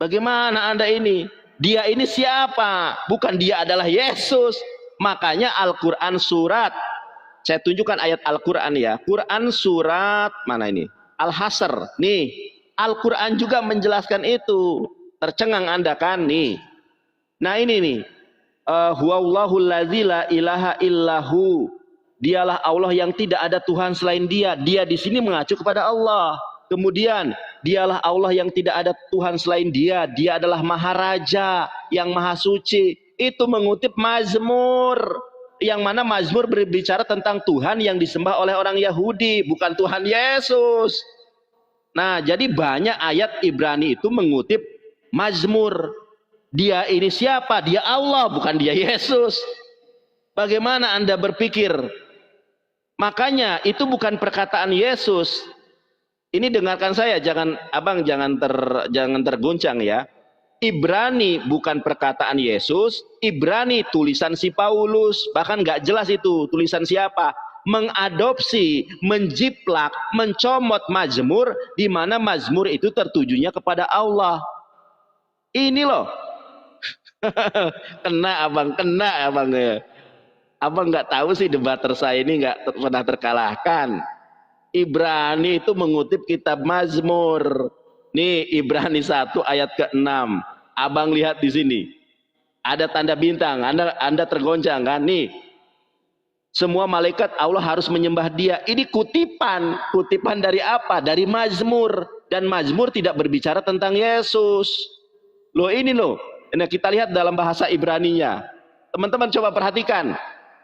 Bagaimana Anda ini? Dia ini siapa? Bukan dia adalah Yesus. Makanya Al-Quran surat, saya tunjukkan ayat Al-Quran ya. Quran surat, mana ini? Al-Hasr. Nih, Al-Quran juga menjelaskan itu. Tercengang Anda kan? Nih. Nah ini nih. Huwallahul ladzi la ilaha illahu. Dialah Allah yang tidak ada Tuhan selain dia. Dia di sini mengacu kepada Allah. Kemudian, dialah Allah yang tidak ada Tuhan selain dia. Dia adalah Maharaja yang Maha Suci. Itu mengutip Mazmur. Yang mana Mazmur berbicara tentang Tuhan yang disembah oleh orang Yahudi. Bukan Tuhan Yesus. Nah, jadi banyak ayat Ibrani itu mengutip Mazmur. Dia ini siapa? Dia Allah, bukan dia Yesus. Bagaimana Anda berpikir? Makanya itu bukan perkataan Yesus. Ini dengarkan saya, jangan terguncang ya. Ibrani bukan perkataan Yesus, Ibrani tulisan si Paulus, bahkan nggak jelas itu tulisan siapa. Mengadopsi, menjiplak, mencomot Mazmur, di mana Mazmur itu tertujunya kepada Allah. Ini loh. kena abang ya. Abang nggak tahu sih debater saya ini nggak pernah terkalahkan. Ibrani itu mengutip kitab Mazmur. Nih Ibrani 1 ayat ke-6. Abang lihat di sini. Ada tanda bintang. Anda tergoncang kan? Nih. Semua malaikat Allah harus menyembah dia. Ini kutipan. Kutipan dari apa? Dari Mazmur. Dan Mazmur tidak berbicara tentang Yesus. Loh ini loh. Nah kita lihat dalam bahasa Ibraninya. Teman-teman coba perhatikan.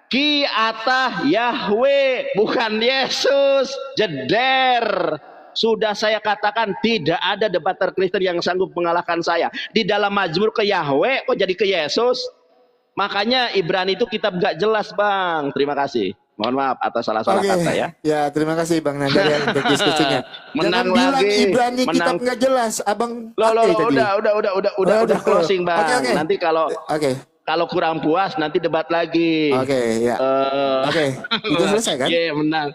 Ki atah Yahweh, bukan Yesus. Jeder. Sudah saya katakan tidak ada debater Kristen yang sanggup mengalahkan saya. Di dalam Mazmur ke Yahweh kok jadi ke Yesus? Makanya Ibrani itu kitab gak jelas Bang. Terima kasih. Mohon maaf atas salah-salah kata ya. Ya terima kasih Bang Nandar ya untuk diskusinya. Menang Jangan bilang lagi. Ibrani kitab gak jelas, Abang. Udah closing Bang. Okay. Nanti kalau kurang puas nanti debat lagi. Oke, ya. Oke, itu selesai kan? Menang.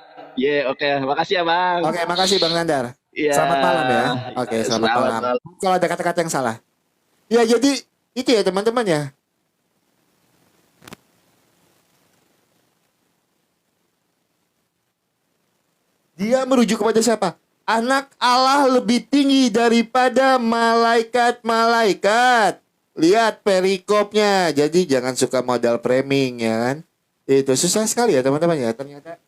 Oke. Makasih ya Bang. Oke, makasih Bang Nandar. Ya, Selamat malam ya. Oke, selamat selamat malam. malam. Kalau ada kata-kata yang salah. Ya, jadi itu ya teman-teman ya. Dia merujuk kepada siapa? Anak Allah lebih tinggi daripada malaikat-malaikat. Lihat perikopnya. Jadi jangan suka modal framing ya kan. Itu susah sekali ya teman-teman ya. Ternyata